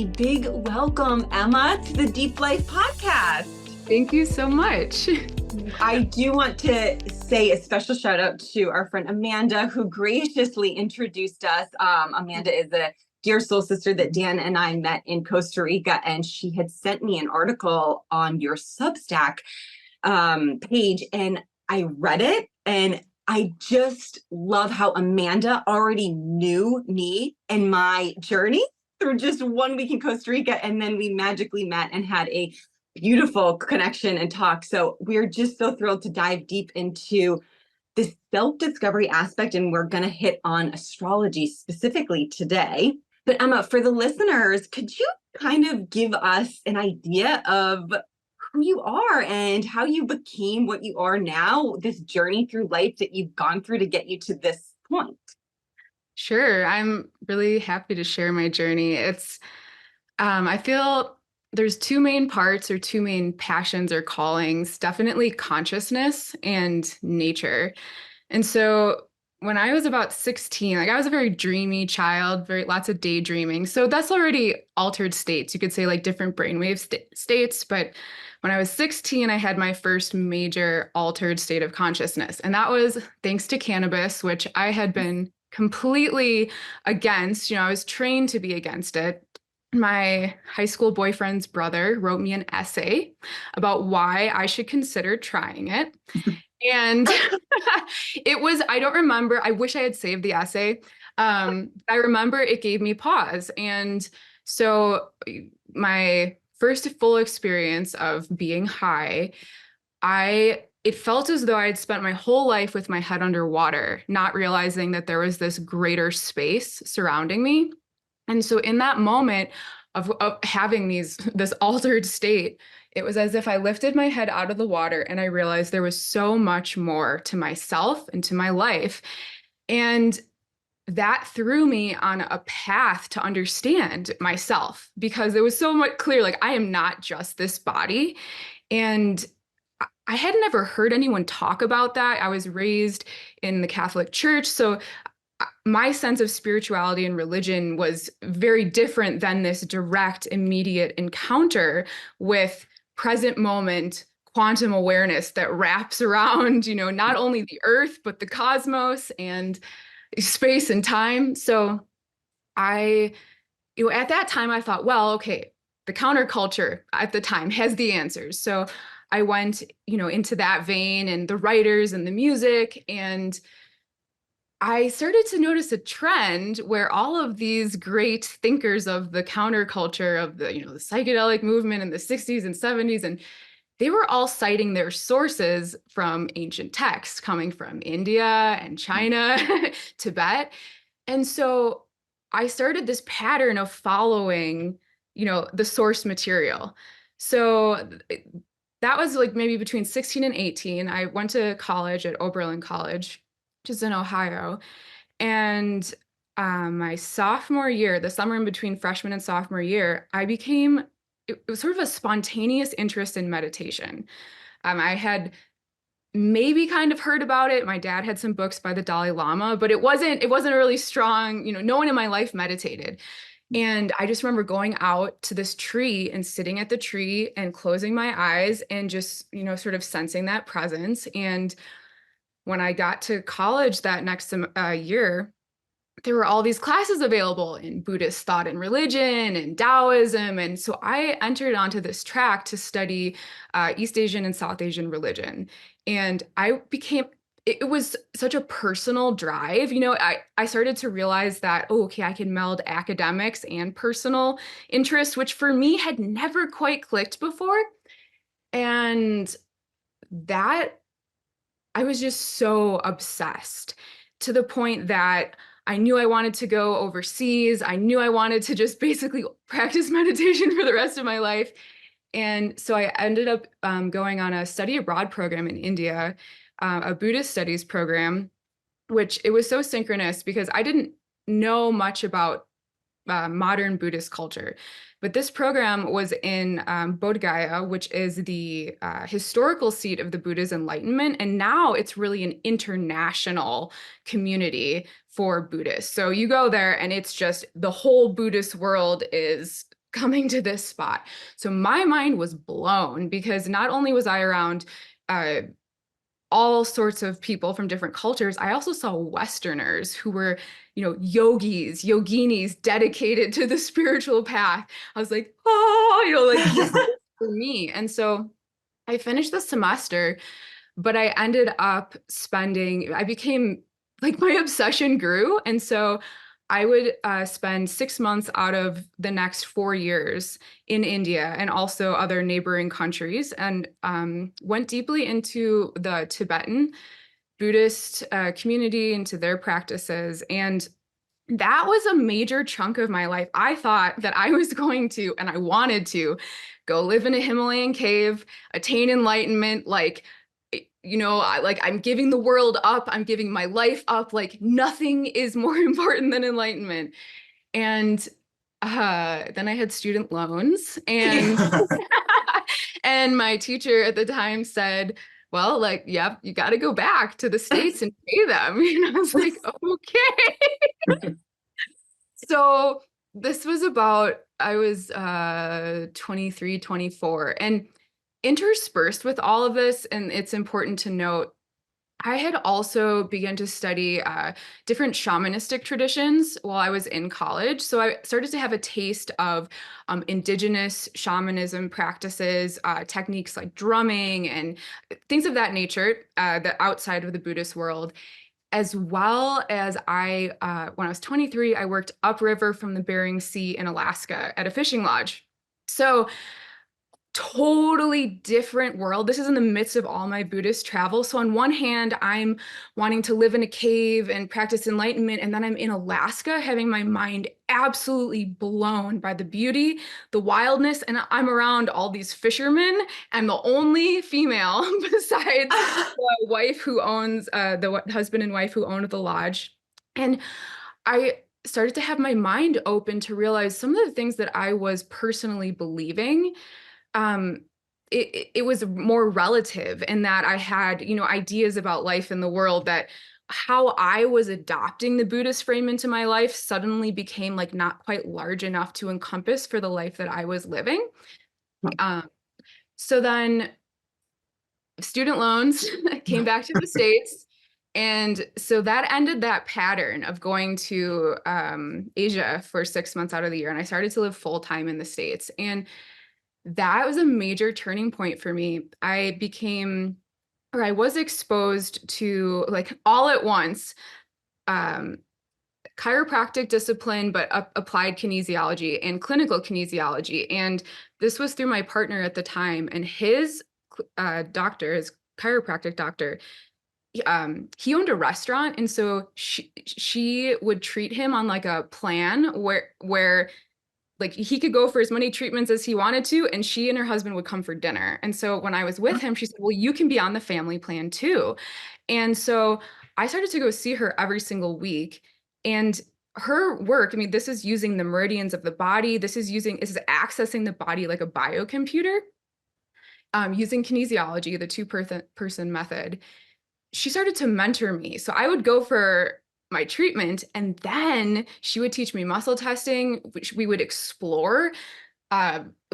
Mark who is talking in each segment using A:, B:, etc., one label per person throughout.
A: a big welcome, Emma, to the Deep Life podcast.
B: Thank you so much.
A: I do want to say a special shout out to our friend Amanda, who graciously introduced us. Amanda is a dear soul sister that Dan and I met in Costa Rica, and she had sent me an article on your Substack page, and I read it, and I just love how Amanda already knew me and my journey through just 1 week in Costa Rica, and then we magically met and had a beautiful connection and talk. So we're just so thrilled to dive deep into this self-discovery aspect, and we're going to hit on astrology specifically today. But Emma, for the listeners, could you kind of give us an idea of who you are and how you became what you are now, this journey through life that you've gone through to get you to this point?
B: Sure. I'm really happy to share my journey. I feel there's two main parts or two main passions or callings, definitely consciousness and nature. And so when I was about 16, I was a very dreamy child, lots of daydreaming. So that's already altered states. You could say like different brainwave states. But when I was 16, I had my first major altered state of consciousness. And that was thanks to cannabis, which I had been completely against. I was trained to be against it. My high school boyfriend's brother wrote me an essay about why I should consider trying it. And I don't remember, I wish I had saved the essay. I remember it gave me pause. And so my first full experience of being high, it felt as though I had spent my whole life with my head underwater, not realizing that there was this greater space surrounding me. And so in that moment of having this altered state, it was as if I lifted my head out of the water and I realized there was so much more to myself and to my life. And that threw me on a path to understand myself, because it was so much clear, like, I am not just this body. And I had never heard anyone talk about that. I was raised in the Catholic Church. So my sense of spirituality and religion was very different than this direct, immediate encounter with present moment quantum awareness that wraps around, not only the earth, but the cosmos and space and time. So at that time I thought, well, okay, the counterculture at the time has the answers. So I went, into that vein and the writers and the music, and I started to notice a trend where all of these great thinkers of the counterculture of the psychedelic movement in the 60s and 70s, and they were all citing their sources from ancient texts coming from India and China, Tibet. And so I started this pattern of following, the source material. So that was like maybe between 16 and 18. I went to college at Oberlin College, which is in Ohio. And my sophomore year, the summer in between freshman and sophomore year, it was sort of a spontaneous interest in meditation. I had maybe kind of heard about it. My dad had some books by the Dalai Lama, but it wasn't really strong. No one in my life meditated. And I just remember going out to this tree and sitting at the tree and closing my eyes and just, sort of sensing that presence. And when I got to college that next year, there were all these classes available in Buddhist thought and religion and Taoism. And so I entered onto this track to study East Asian and South Asian religion. And it was such a personal drive. I started to realize that, I can meld academics and personal interests, which for me had never quite clicked before. And that I was just so obsessed, to the point that I knew I wanted to go overseas. I knew I wanted to just basically practice meditation for the rest of my life. And so I ended up going on a study abroad program in India, a Buddhist studies program, which it was so synchronous because I didn't know much about modern Buddhist culture. But this program was in Bodh Gaya, which is the historical seat of the Buddha's enlightenment. And now it's really an international community for Buddhists. So you go there and it's just the whole Buddhist world is coming to this spot. So my mind was blown because not only was I around all sorts of people from different cultures, I also saw Westerners who were, yogis, yoginis dedicated to the spiritual path. I was like, oh, like this is for me. And so I finished the semester, but I ended up I became like my obsession grew. And so I would spend 6 months out of the next 4 years in India and also other neighboring countries, and went deeply into the Tibetan Buddhist community, into their practices. And that was a major chunk of my life. I thought that I was going to, and I wanted to, go live in a Himalayan cave, attain enlightenment, I'm giving the world up, I'm giving my life up, like nothing is more important than enlightenment. And then I had student loans, and and my teacher at the time said, well, like, yep, you got to go back to the States and pay them. And I was like, okay. So this was I was 23, 24, and interspersed with all of this, and it's important to note, I had also begun to study different shamanistic traditions while I was in college. So I started to have a taste of indigenous shamanism practices, techniques like drumming and things of that nature, that outside of the Buddhist world. As well as when I was 23, I worked upriver from the Bering Sea in Alaska at a fishing lodge. So totally different world. This is in the midst of all my Buddhist travel. So on one hand, I'm wanting to live in a cave and practice enlightenment. And then I'm in Alaska having my mind absolutely blown by the beauty, the wildness. And I'm around all these fishermen. I'm the only female besides the wife who owns, the husband and wife who owned the lodge. And I started to have my mind open to realize some of the things that I was personally believing, it was more relative, in that I had, ideas about life in the world, that how I was adopting the Buddhist frame into my life suddenly became like not quite large enough to encompass for the life that I was living. So then student loans came back to the States. And so that ended that pattern of going to Asia for 6 months out of the year. And I started to live full time in the States. And that was a major turning point for me. I was exposed to, like, all at once, chiropractic discipline, but applied kinesiology and clinical kinesiology. And this was through my partner at the time, and his doctor, his chiropractic doctor, he owned a restaurant. And so she would treat him on like a plan where like he could go for as many treatments as he wanted to, and she and her husband would come for dinner. And so when I was with him, she said, well, you can be on the family plan too. And so I started to go see her every single week. And her work, I mean, this is using the meridians of the body. This is accessing the body like a biocomputer, using kinesiology, the two-person method. She started to mentor me. So I would go for my treatment, and then she would teach me muscle testing, which we would explore.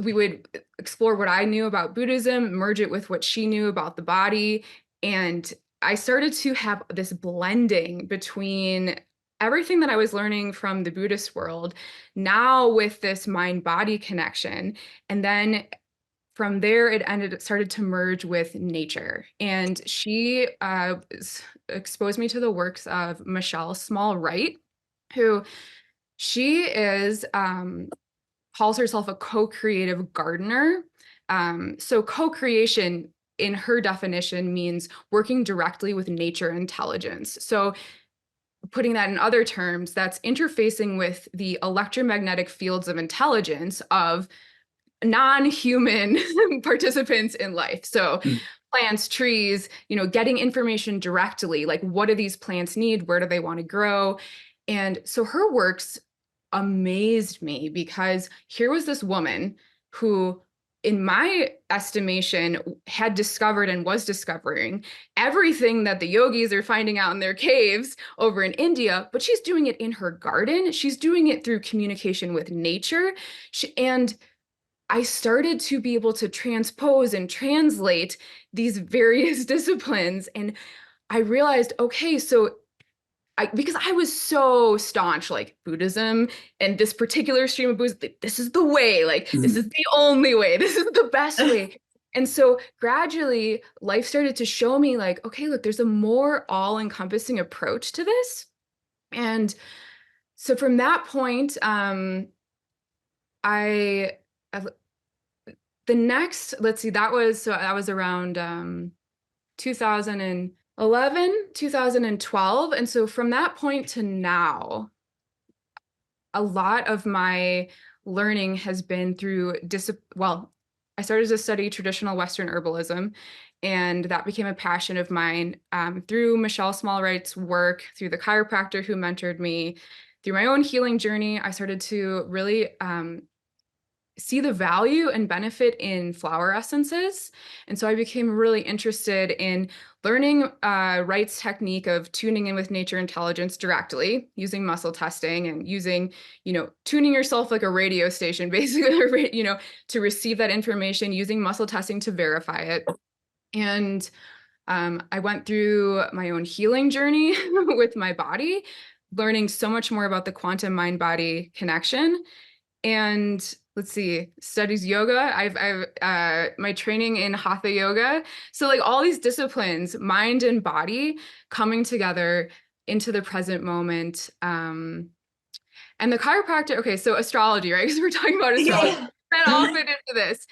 B: We would explore what I knew about Buddhism, merge it with what she knew about the body. And I started to have this blending between everything that I was learning from the Buddhist world, now with this mind-body connection. And then from there, it started to merge with nature. And she exposed me to the works of Michelle Small-Wright, who she is, calls herself a co-creative gardener. So co-creation, in her definition, means working directly with nature intelligence. So putting that in other terms, that's interfacing with the electromagnetic fields of intelligence of non-human participants in life. So plants, trees, getting information directly, like what do these plants need? Where do they want to grow? And so her works amazed me, because here was this woman who in my estimation, had discovered and was discovering everything that the yogis are finding out in their caves over in India, but she's doing it in her garden. She's doing it through communication with nature. And I started to be able to transpose and translate these various disciplines. And I realized, okay, so because I was so staunch, like Buddhism and this particular stream of Buddhism, this is the way, like this is the only way, this is the best way. And so gradually life started to show me like, okay, look, there's a more all-encompassing approach to this. And so from that point, I the next, let's see, that was around 2011, 2012. And so from that point to now, a lot of my learning has been through I started to study traditional Western herbalism, and that became a passion of mine through Michelle Smallwright's work, through the chiropractor who mentored me, through my own healing journey. I started to really see the value and benefit in flower essences. And so I became really interested in learning Wright's technique of tuning in with nature intelligence directly, using muscle testing and using, tuning yourself like a radio station, basically, to receive that information, using muscle testing to verify it. And I went through my own healing journey with my body, learning so much more about the quantum mind-body connection. And let's see, studies yoga. I've my training in hatha yoga. So like all these disciplines, mind and body coming together into the present moment. And the chiropractor, okay, so astrology, right? Because we're talking about astrology.
A: Yeah.
B: That all fit into this.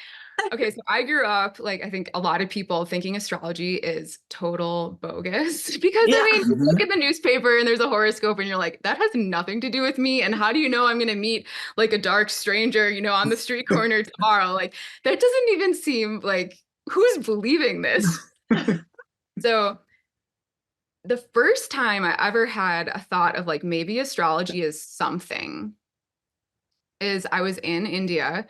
B: Okay, so I grew up, like, I think a lot of people thinking astrology is total bogus because
A: Yeah.
B: I mean, you look at the newspaper and there's a horoscope and you're like, that has nothing to do with me. And how do you know I'm going to meet like a dark stranger, on the street corner tomorrow? Like, that doesn't even seem like, who's believing this? So the first time I ever had a thought of like, maybe astrology is something is I was in India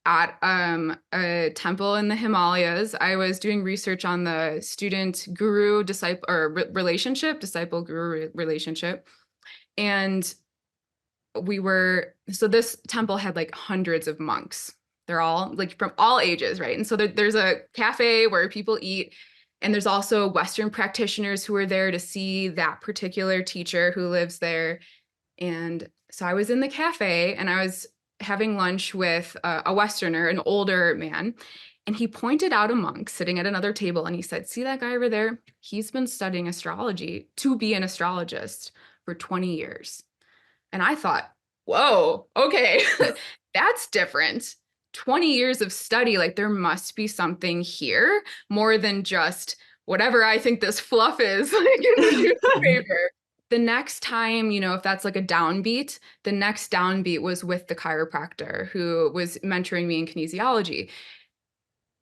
B: at a temple in the Himalayas. I was doing research on the student guru disciple or relationship, disciple guru relationship. And so this temple had like hundreds of monks. They're all like from all ages, right? And so there's a cafe where people eat. And there's also Western practitioners who are there to see that particular teacher who lives there. And so I was in the cafe and I was having lunch with a Westerner, an older man, and he pointed out a monk sitting at another table and he said, see that guy over there? He's been studying astrology to be an astrologist for 20 years. And I thought, whoa, okay, that's different. 20 years of study, like there must be something here more than just whatever I think this fluff is like in the newspaper. The next time, if that's like a downbeat, the next downbeat was with the chiropractor who was mentoring me in kinesiology.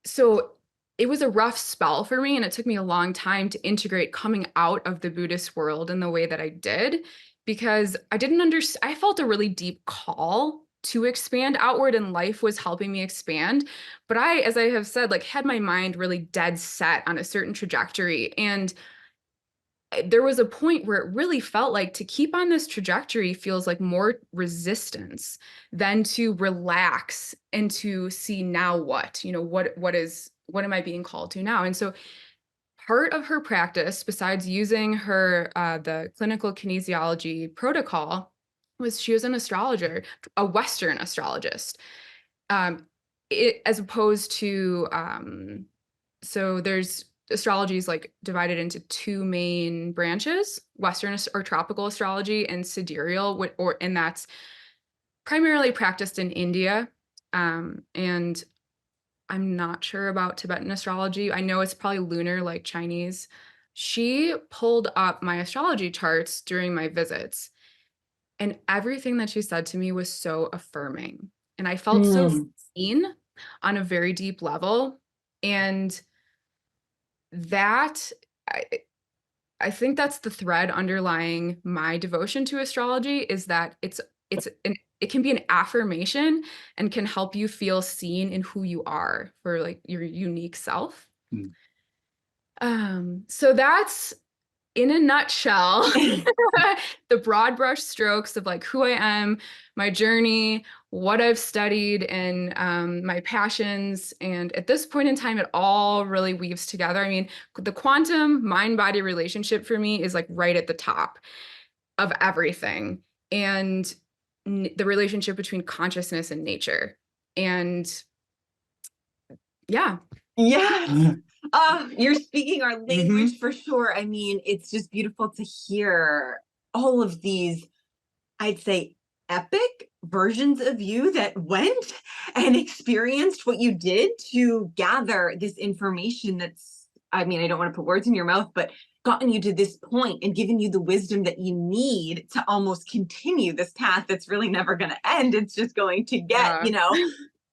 B: So it was a rough spell for me, and it took me a long time to integrate coming out of the Buddhist world in the way that I did, because I felt a really deep call to expand outward, and life was helping me expand. But I, as I have said, like had my mind really dead set on a certain trajectory. And there was a point where it really felt like to keep on this trajectory feels like more resistance than to relax and to see now what am I being called to now? And so part of her practice, besides using her the clinical kinesiology protocol, was she was an astrologer, a Western astrologist, as opposed to so there's astrology is like divided into two main branches: Western or tropical astrology and sidereal, and that's primarily practiced in India. And I'm not sure about Tibetan astrology. I know it's probably lunar like Chinese. She pulled up my astrology charts during my visits, and everything that she said to me was so affirming. And I felt so seen on a very deep level. And that I think that's the thread underlying my devotion to astrology, is that it's it can be an affirmation and can help you feel seen in who you are for like your unique self. So that's in a nutshell, the broad brush strokes of like who I am, my journey, what I've studied, and my passions. And at this point in time, it all really weaves together. I mean, the quantum mind-body relationship for me is like right at the top of everything. And the relationship between consciousness and nature. And yeah.
A: Yes. You're speaking our language for sure. I mean, it's just beautiful to hear all of these, I'd say, epic versions of you that went and experienced what you did to gather this information that's, I mean, I don't want to put words in your mouth, but gotten you to this point and given you the wisdom that you need to almost continue this path that's really never going to end. It's just going to get,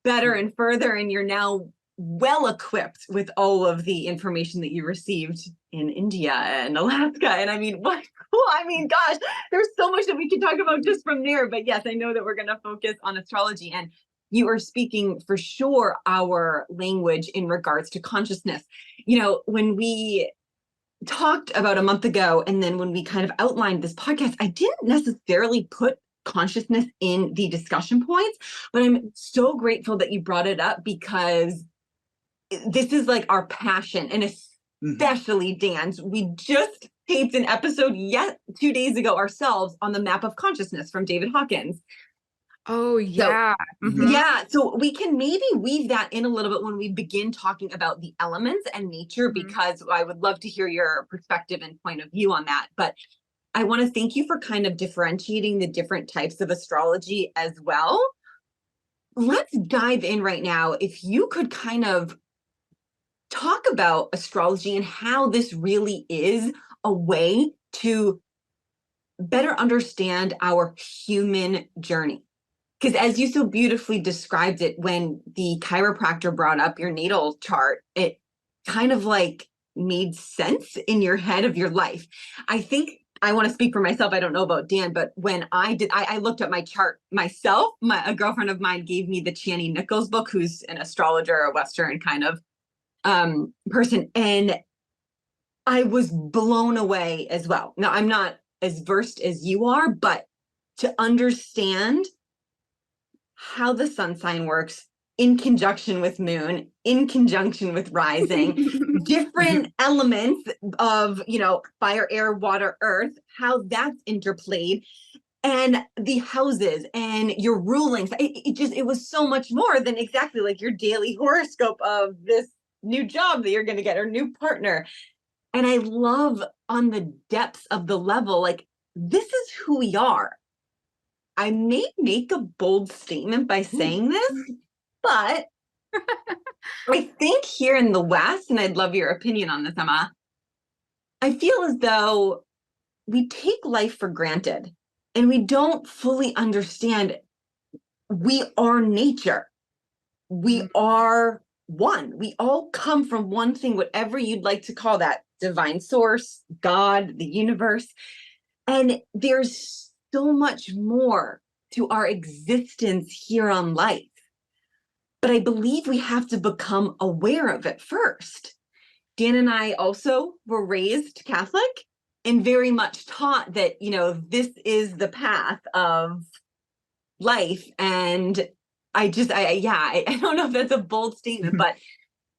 A: better and further. And you're now well equipped with all of the information that you received in India and Alaska. And I mean, what cool. I mean, gosh, there's so much that we can talk about just from there. But yes, I know that we're going to focus on astrology, and you are speaking for sure our language in regards to consciousness. When we talked about a month ago, and then when we kind of outlined this podcast, I didn't necessarily put consciousness in the discussion points, but I'm so grateful that you brought it up, because this is like our passion, and especially Dan's. We just taped an episode 2 days ago ourselves on the map of consciousness from David Hawkins.
B: Oh, yeah.
A: Yeah. So we can maybe weave that in a little bit when we begin talking about the elements and nature, because I would love to hear your perspective and point of view on that. But I want to thank you for kind of differentiating the different types of astrology as well. Let's dive in right now. If you could kind of talk about astrology and how this really is a way to better understand our human journey. Because as you so beautifully described it, when the chiropractor brought up your natal chart, it kind of like made sense in your head of your life. I think I want to speak for myself. I don't know about Dan, but when I did, I looked at my chart myself. A girlfriend of mine gave me the Chani Nichols book, who's an astrologer, a Western kind of person. And I was blown away as well. Now, I'm not as versed as you are, but to understand how the sun sign works in conjunction with moon, in conjunction with rising, different elements of, fire, air, water, earth, how that's interplayed, and the houses and your rulings. It was so much more than exactly like your daily horoscope of this new job that you're going to get or new partner. And I love on the depths of the level, like, this is who we are. I may make a bold statement by saying this, but I think here in the West, and I'd love your opinion on this, Emma, I feel as though we take life for granted and we don't fully understand we are nature. We are one. We all come from one thing, whatever you'd like to call that, divine source, God, the universe. And there's so much more to our existence here on life. But I believe we have to become aware of it first. Dan and I also were raised Catholic and very much taught that, this is the path of life. And I don't know if that's a bold statement, but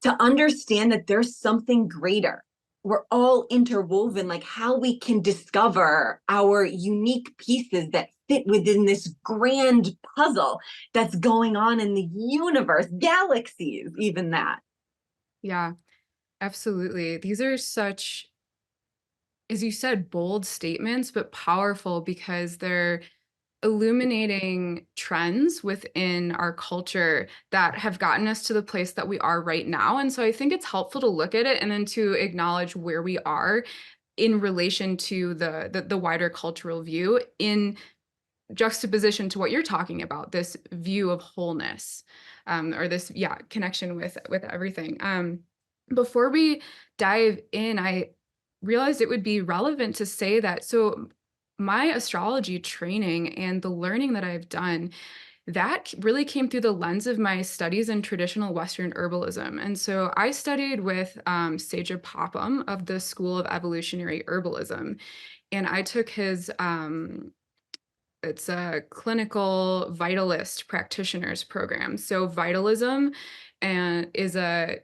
A: to understand that there's something greater. We're all interwoven, like how we can discover our unique pieces that fit within this grand puzzle that's going on in the universe, galaxies, even that.
B: Yeah, absolutely. These are such, as you said, bold statements, but powerful because they're illuminating trends within our culture that have gotten us to the place that we are right now. And so I think it's helpful to look at it and then to acknowledge where we are in relation to the wider cultural view, in juxtaposition to what you're talking about, this view of wholeness, or this connection with everything. Before we dive in, I realized it would be relevant to say that, so my astrology training and the learning that I've done, that really came through the lens of my studies in traditional Western herbalism. And so I studied with Sage Popham of the School of Evolutionary Herbalism. And I took his, it's a clinical vitalist practitioners program. So vitalism is a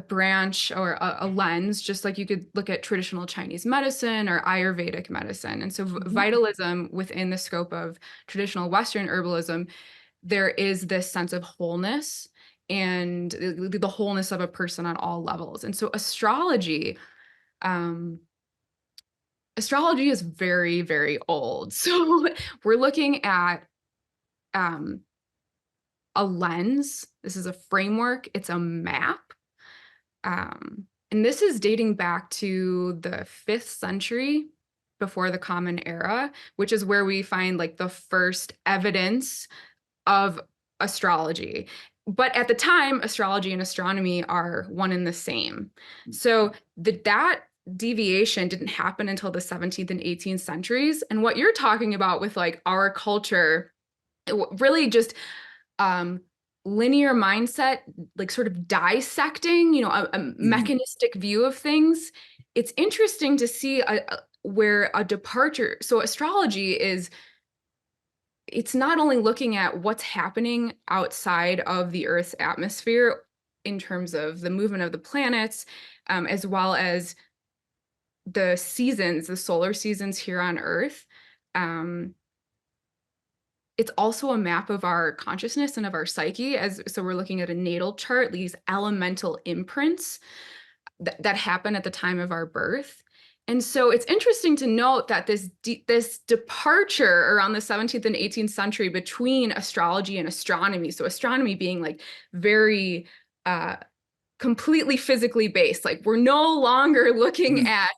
B: branch or a lens, just like you could look at traditional Chinese medicine or Ayurvedic medicine. And so vitalism within the scope of traditional Western herbalism, there is this sense of wholeness and the wholeness of a person on all levels. And so astrology is very, very old. So we're looking at a lens. This is a framework. It's a map. And this is dating back to the 5th century before the Common Era, which is where we find like the first evidence of astrology. But at the time, astrology and astronomy are one and the same. So that deviation didn't happen until the 17th and 18th centuries. And what you're talking about with like our culture, really just linear mindset, like sort of dissecting, a mechanistic view of things. It's interesting to see where a departure. So astrology it's not only looking at what's happening outside of the Earth's atmosphere in terms of the movement of the planets, as well as the seasons, the solar seasons here on Earth. It's also a map of our consciousness and of our psyche. So we're looking at a natal chart, these elemental imprints that happen at the time of our birth. And so it's interesting to note that this departure around the 17th and 18th century between astrology and astronomy, so astronomy being like very completely physically based, like we're no longer looking at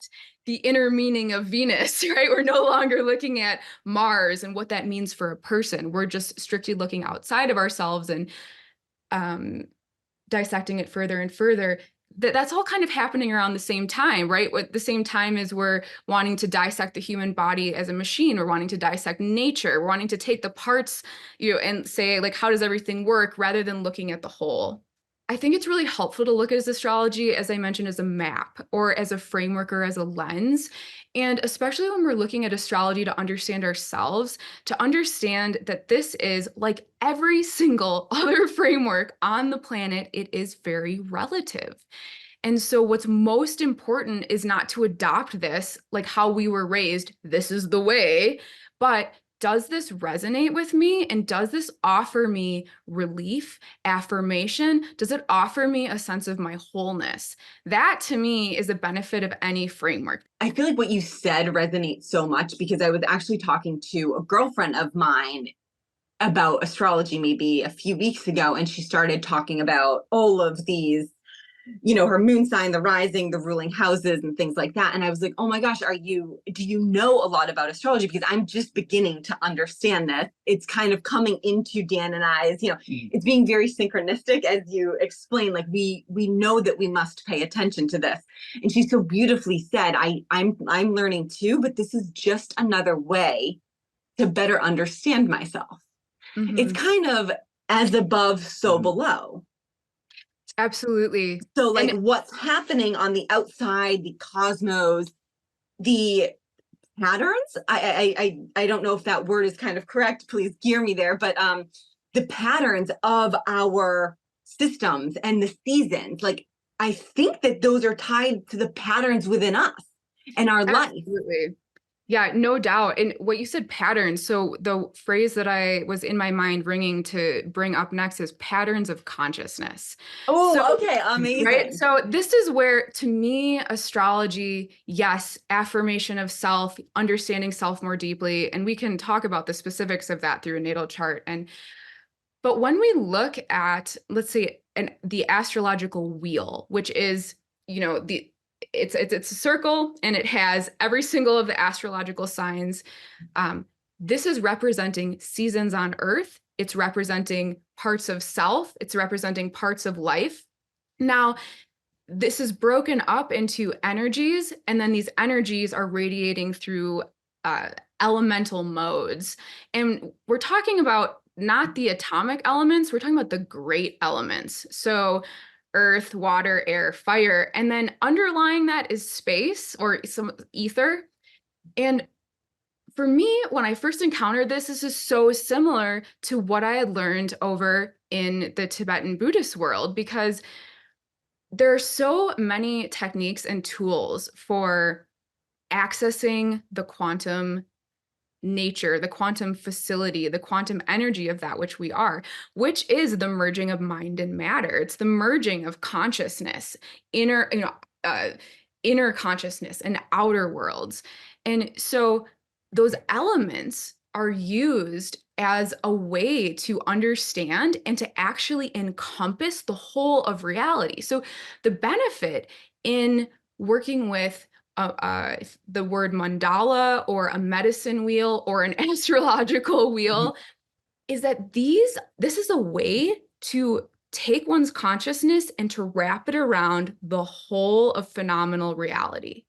B: the inner meaning of Venus, right? We're no longer looking at Mars and what that means for a person. We're just strictly looking outside of ourselves and dissecting it further and further. That's all kind of happening around the same time, right? At the same time as we're wanting to dissect the human body as a machine, we're wanting to dissect nature, we're wanting to take the parts, and say, like, how does everything work rather than looking at the whole. I think it's really helpful to look at astrology, as I mentioned, as a map or as a framework or as a lens. And especially when we're looking at astrology to understand ourselves, to understand that this is like every single other framework on the planet, it is very relative. And so what's most important is not to adopt this, like how we were raised, this is the way, but does this resonate with me? And does this offer me relief, affirmation? Does it offer me a sense of my wholeness? That to me is a benefit of any framework.
A: I feel like what you said resonates so much because I was actually talking to a girlfriend of mine about astrology maybe a few weeks ago, and she started talking about all of these, her moon sign, the rising, the ruling houses and things like that. And I was like, oh my gosh, do you know a lot about astrology? Because I'm just beginning to understand this. It's kind of coming into Dan and I's, it's being very synchronistic as you explain, like we know that we must pay attention to this. And she so beautifully said, I'm learning too, but this is just another way to better understand myself. Mm-hmm. It's kind of as above, so below.
B: Absolutely.
A: So like what's happening on the outside, the cosmos, the patterns, I don't know if that word is kind of correct, please gear me there, but the patterns of our systems and the seasons, like I think that those are tied to the patterns within us and our life.
B: Absolutely. Yeah, no doubt. And what you said, patterns. So the phrase that I was in my mind ringing to bring up next is patterns of consciousness.
A: Oh, okay. Amazing.
B: Right. So this is where, to me, astrology, yes, affirmation of self, understanding self more deeply. And we can talk about the specifics of that through a natal chart. But when we look at, let's say, the astrological wheel, which is, it's a circle and it has every single of the astrological signs. This is representing seasons on Earth. It's representing parts of self. It's representing parts of life. Now, this is broken up into energies, and then these energies are radiating through elemental modes. And we're talking about not the atomic elements, we're talking about the great elements. So earth, water, air, fire, and then underlying that is space or some ether. And for me, when I first encountered this is so similar to what I had learned over in the Tibetan Buddhist world, because there are so many techniques and tools for accessing the quantum nature, the quantum facility, the quantum energy of that which we are, which is the merging of mind and matter. It's the merging of consciousness, inner, inner consciousness and outer worlds. And so those elements are used as a way to understand and to actually encompass the whole of reality. So the benefit in working with the word mandala or a medicine wheel or an astrological wheel is that this is a way to take one's consciousness and to wrap it around the whole of phenomenal reality.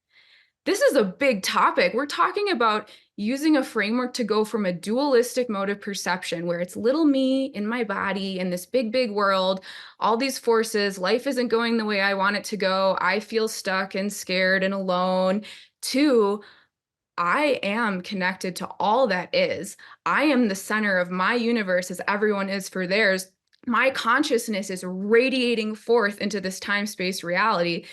B: This is a big topic. We're talking about using a framework to go from a dualistic mode of perception where it's little me in my body in this big, big world, all these forces, life isn't going the way I want it to go. I feel stuck and scared and alone, to I am connected to all that is. I am the center of my universe as everyone is for theirs. My consciousness is radiating forth into this time-space reality.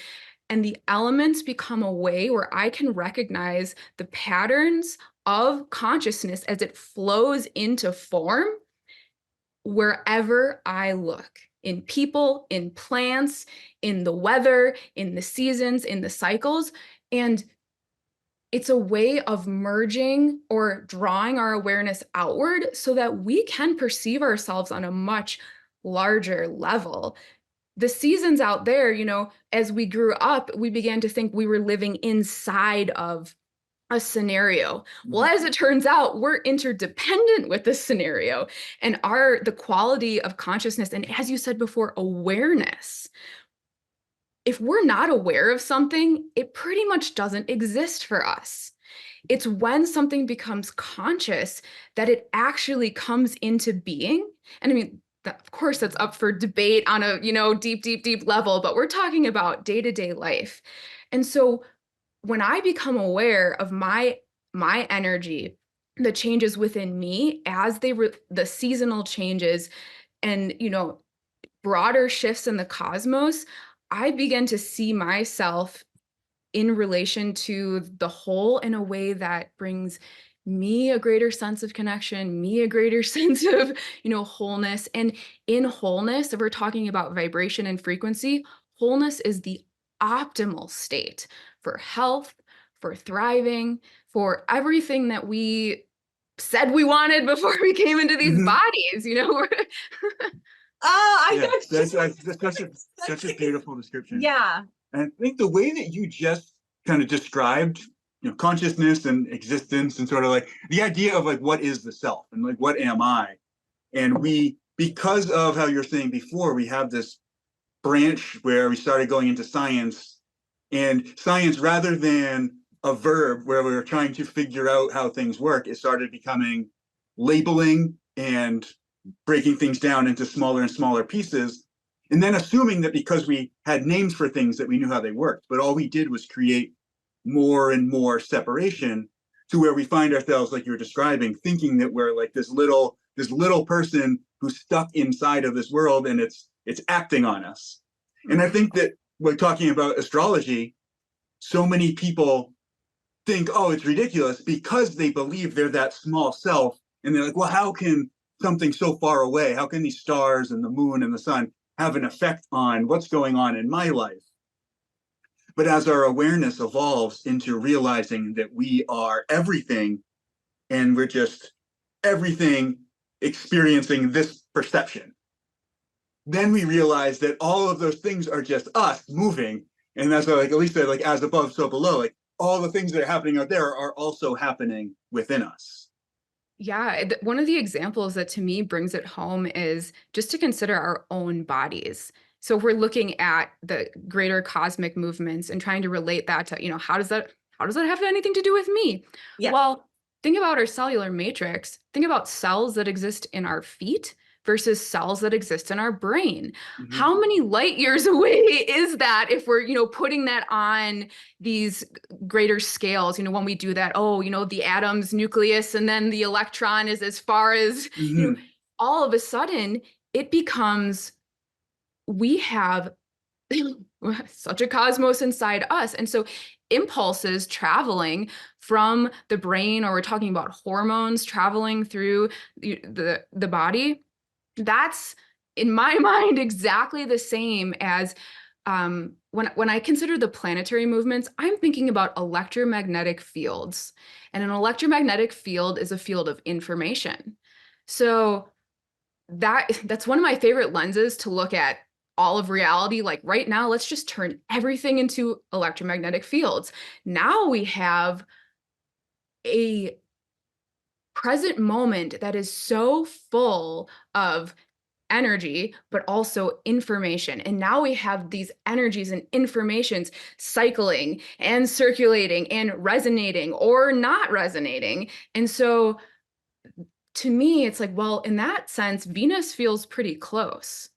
B: And the elements become a way where I can recognize the patterns of consciousness as it flows into form wherever I look, in people, in plants, in the weather, in the seasons, in the cycles. And it's a way of merging or drawing our awareness outward so that we can perceive ourselves on a much larger level. The seasons out there, you know, as we grew up, we began to think we were living inside of a scenario. Well, as it turns out, we're interdependent with this scenario and the quality of consciousness. And as you said before, awareness. If we're not aware of something, it pretty much doesn't exist for us. It's when something becomes conscious that it actually comes into being. And I mean, of course, that's up for debate on a, deep, deep, deep level, but we're talking about day-to-day life. And so when I become aware of my energy, the changes within me as the seasonal changes and, broader shifts in the cosmos, I begin to see myself in relation to the whole in a way that brings me a greater sense of connection, me a greater sense of, wholeness. And in wholeness, if we're talking about vibration and frequency, wholeness is the optimal state for health, for thriving, for everything that we said we wanted before we came into these bodies,
A: Oh, I
C: Yeah,
A: know.
C: that's such a beautiful description.
A: Yeah.
C: And I think the way that you just kind of described, consciousness and existence and sort of like the idea of like, what is the self and like, what am I? And because of how you're saying before, we have this branch where we started going into science, and science, rather than a verb where we were trying to figure out how things work, it started becoming labeling and breaking things down into smaller and smaller pieces, and then assuming that because we had names for things that we knew how they worked. But all we did was create more and more separation to where we find ourselves, like you were describing, thinking that we're like this little person who's stuck inside of this world, and it's acting on us. And I think that we're talking about astrology, so many people think, oh, it's ridiculous, because they believe they're that small self. And they're like, well, how can something so far away, how can these stars and the moon and the sun have an effect on what's going on in my life? But as our awareness evolves into realizing that we are everything, and we're just everything experiencing this perception, then we realize that all of those things are just us moving. And that's why, like Elise said, like as above, so below, like all the things that are happening out there are also happening within us.
B: Yeah, one of the examples that to me brings it home is just to consider our own bodies. So if we're looking at the greater cosmic movements and trying to relate that to, how does that have anything to do with me?
A: Yeah.
B: Well, think about our cellular matrix. Think about cells that exist in our feet versus cells that exist in our brain.
C: Mhm.
B: How many light years away is that if we're, putting that on these greater scales, when we do that, the atom's nucleus and then the electron is as far as,
C: Mhm.
B: all of a sudden it becomes, we have such a cosmos inside us. And so impulses traveling from the brain, or we're talking about hormones traveling through the body, that's in my mind exactly the same as when I consider the planetary movements, I'm thinking about electromagnetic fields. And an electromagnetic field is a field of information. So that's one of my favorite lenses to look at all of reality. Like right now, let's just turn everything into electromagnetic fields. Now we have a present moment that is so full of energy, but also information. And now we have these energies and informations cycling and circulating and resonating or not resonating. And so to me, it's like, well, in that sense, Venus feels pretty close.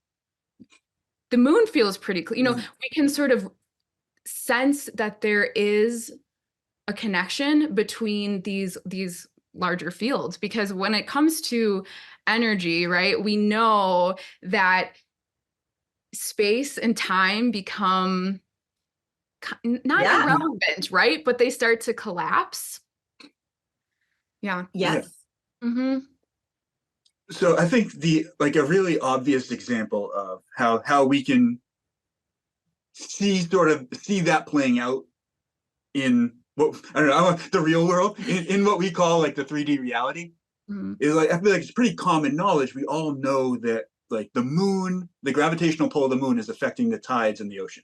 B: The moon feels pretty close. We can sort of sense that there is a connection between these larger fields, because when it comes to energy, right, we know that space and time become not
A: Yeah.
B: irrelevant, right? But they start to collapse. Yeah.
A: Yes.
B: Mm-hmm.
C: So I think a really obvious example of how we can see that playing out in what I don't know the real world in what we call like the 3D reality is like, I feel like it's pretty common knowledge. We all know that like the moon, the gravitational pull of the moon is affecting the tides in the ocean.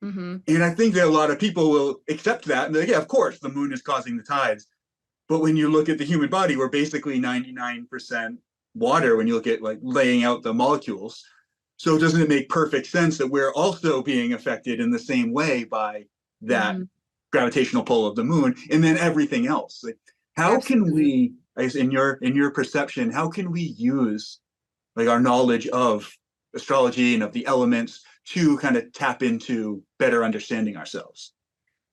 B: Mm-hmm.
C: And I think that a lot of people will accept that and be like, yeah, of course, the moon is causing the tides. But when you look at the human body, we're basically 99% water when you look at like laying out the molecules. So doesn't it make perfect sense that we're also being affected in the same way by that gravitational pull of the moon, and then everything else? Like, how
B: Absolutely.
C: can we, I guess, in your perception, how can we use like our knowledge of astrology and of the elements to kind of tap into better understanding ourselves?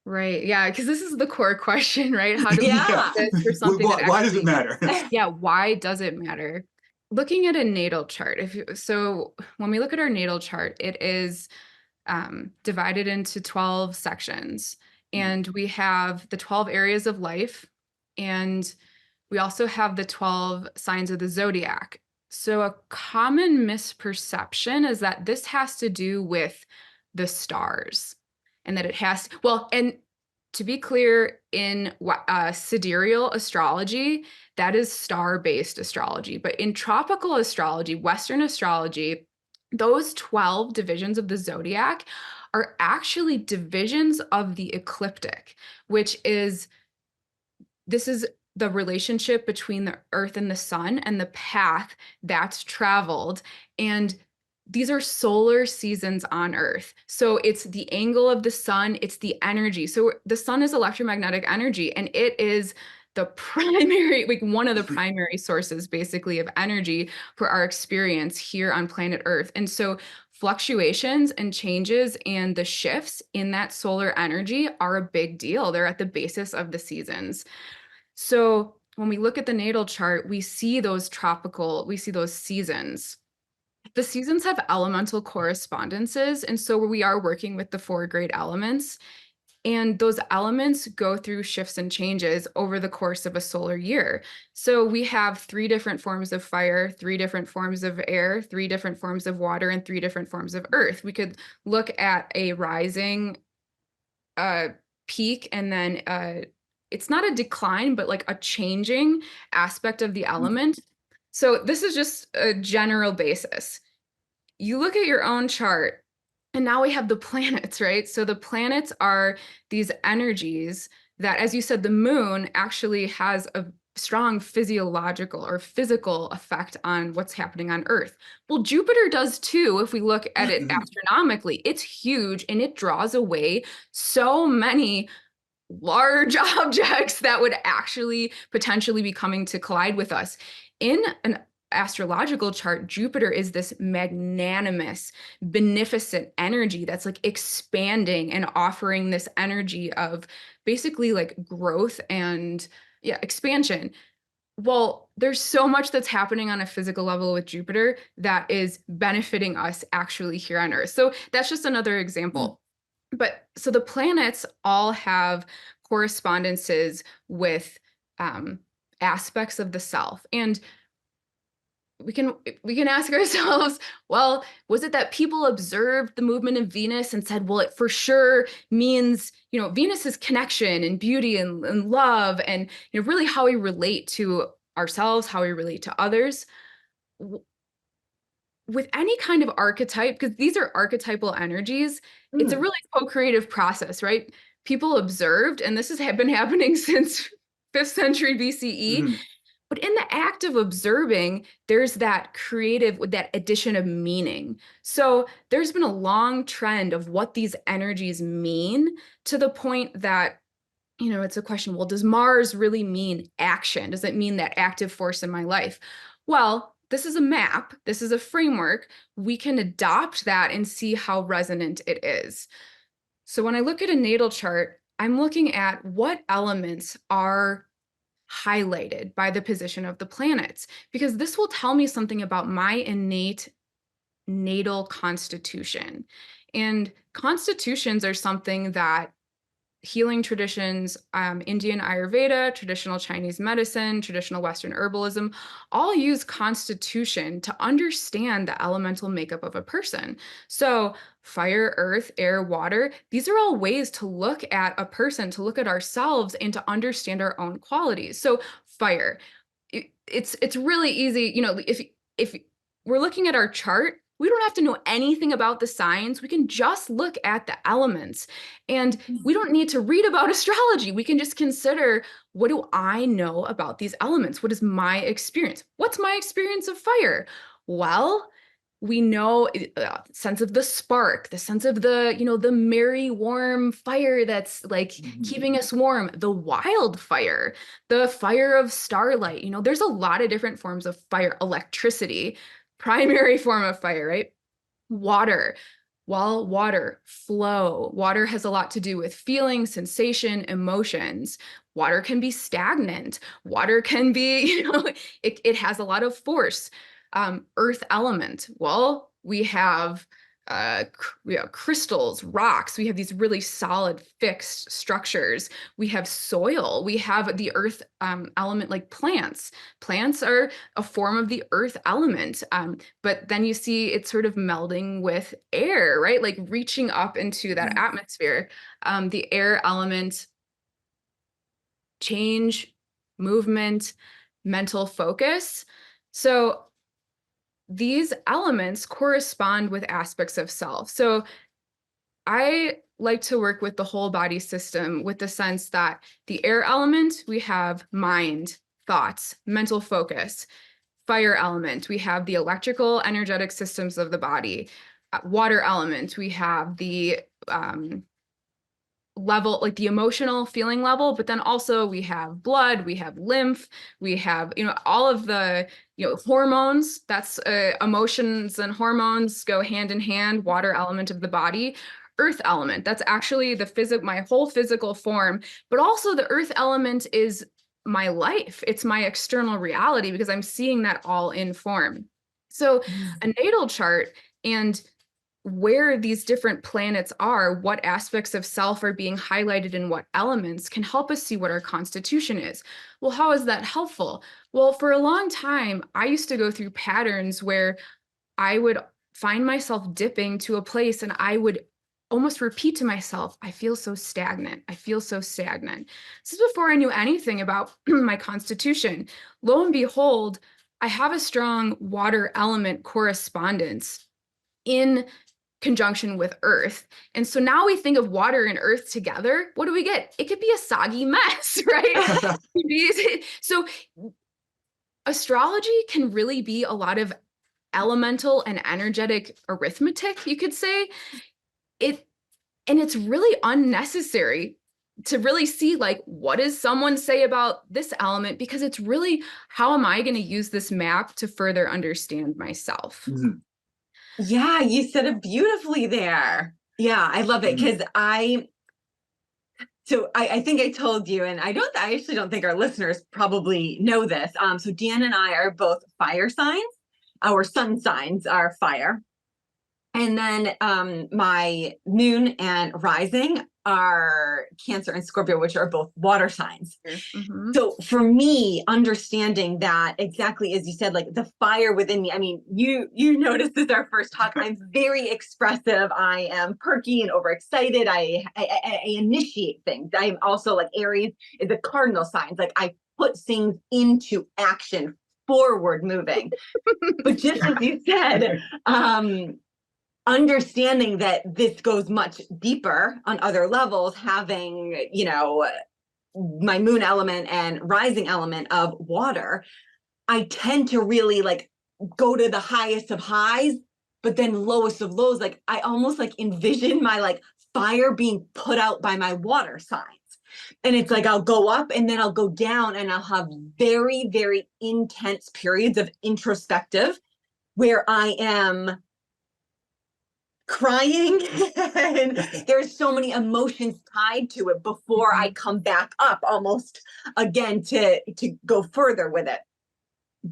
B: Right. Yeah. Because this is the core question, right? How do we
A: Yeah.
B: do this for something that
C: Why does
B: actually,
C: it matter?
B: yeah, why does it matter? Looking at a natal chart, so when we look at our natal chart, it is divided into 12 sections, and we have the 12 areas of life, and we also have the 12 signs of the zodiac. So a common misperception is that this has to do with the stars, and that it has, well, and to be clear, in sidereal astrology, that is star-based astrology. But in tropical astrology, Western astrology, those 12 divisions of the zodiac are actually divisions of the ecliptic, which is, this is the relationship between the earth and the sun and the path that's traveled. And these are solar seasons on Earth. So it's the angle of the sun, it's the energy. So the sun is electromagnetic energy, and it is the primary, like one of the primary sources basically of energy for our experience here on planet Earth. And so fluctuations and changes and the shifts in that solar energy are a big deal. They're at the basis of the seasons. So when we look at the natal chart, we see those seasons. The seasons have elemental correspondences, and so we are working with the 4 great elements, and those elements go through shifts and changes over the course of a solar year. So we have 3 different forms of fire, 3 different forms of air, 3 different forms of water, and 3 different forms of earth. We could look at a rising peak, and then it's not a decline, but like a changing aspect of the element. So this is just a general basis. You look at your own chart, and now we have the planets, right? So the planets are these energies that, as you said, the moon actually has a strong physiological or physical effect on what's happening on Earth. Well, Jupiter does too, if we look at it astronomically. It's huge, and it draws away so many large objects that would actually potentially be coming to collide with us. In an astrological chart, Jupiter is this magnanimous, beneficent energy that's like expanding and offering this energy of basically like growth and expansion. Well, there's so much that's happening on a physical level with Jupiter that is benefiting us actually here on Earth. So that's just another example. But so the planets all have correspondences with aspects of the self. And we can ask ourselves, well, was it that people observed the movement of Venus and said, well, it for sure means, Venus is connection and beauty and love and, really how we relate to ourselves, how we relate to others. With any kind of archetype, because these are archetypal energies, it's a really co-creative process, right? People observed, and this has been happening since 5th century BCE. But in the act of observing, there's that that addition of meaning. So there's been a long trend of what these energies mean, to the point that, it's a question, well, does Mars really mean action? Does it mean that active force in my life? Well, this is a map. This is a framework. We can adopt that and see how resonant it is. So when I look at a natal chart, I'm looking at what elements are highlighted by the position of the planets, because this will tell me something about my innate natal constitution. And constitutions are something that healing traditions, Indian Ayurveda, traditional Chinese medicine, traditional Western herbalism, all use constitution to understand the elemental makeup of a person. So fire, earth, air, water, these are all ways to look at a person, to look at ourselves, and to understand our own qualities. So fire, it's really easy, if we're looking at our chart, we don't have to know anything about the signs. We can just look at the elements, and we don't need to read about astrology. We can just consider, what do I know about these elements? What is my experience? What's my experience of fire? Well, we know sense of the spark, the sense of the merry, warm fire that's like keeping us warm, the wildfire, the fire of starlight. There's a lot of different forms of fire. Electricity, primary form of fire, right? Water. Well, water, flow. Water has a lot to do with feeling, sensation, emotions. Water can be stagnant. Water can be, it has a lot of force. Earth element. Well, we have crystals, rocks. We have these really solid fixed structures. We have soil. We have the earth element, like plants. Plants are a form of the earth element. But then you see it's sort of melding with air, right? Like reaching up into that atmosphere. The air element, change, movement, mental focus. So these elements correspond with aspects of self. So I like to work with the whole body system, with the sense that the air element, we have mind, thoughts, mental focus. Fire element, we have the electrical, energetic systems of the body. Water element, we have the level, like the emotional feeling level, but then also we have blood, we have lymph, we have, all of the, hormones. That's emotions and hormones go hand in hand. Water element of the body. Earth element, that's actually my whole physical form, but also the earth element is my life. It's my external reality, because I'm seeing that all in form. So a natal chart and where these different planets are, what aspects of self are being highlighted in what elements, can help us see what our constitution is. Well, how is that helpful? Well, for a long time, I used to go through patterns where I would find myself dipping to a place and I would almost repeat to myself, I feel so stagnant. I feel so stagnant. This is before I knew anything about my constitution. Lo and behold, I have a strong water element correspondence in conjunction with earth. And so now we think of water and earth together. What do we get? It could be a soggy mess, right? So astrology can really be a lot of elemental and energetic arithmetic, you could say. And it's really unnecessary. to really see like, what does someone say about this element? Because it's really, how am I going to use this map to further understand myself?
C: Mhm.
A: Yeah, you said it beautifully there. Yeah, I love it
C: Mhm.
A: because I think I told you, and I actually don't think our listeners probably know this. So Dan and I are both fire signs. Our sun signs are fire. And then my moon and rising are Cancer and Scorpio, which are both water signs.
B: Mm-hmm.
A: So for me, understanding that exactly as you said, like the fire within me, I mean, you noticed this our first talk. I'm very expressive. I am perky and overexcited. I initiate things. I'm also like Aries is a cardinal sign. Like I put things into action, forward moving. But just as you said, understanding that this goes much deeper on other levels, having, my moon element and rising element of water, I tend to really like go to the highest of highs, but then lowest of lows. Like I almost like envision my like fire being put out by my water signs. And it's like I'll go up and then I'll go down and I'll have very, very intense periods of introspective where I am crying and there's so many emotions tied to it before I come back up almost again to go further with it.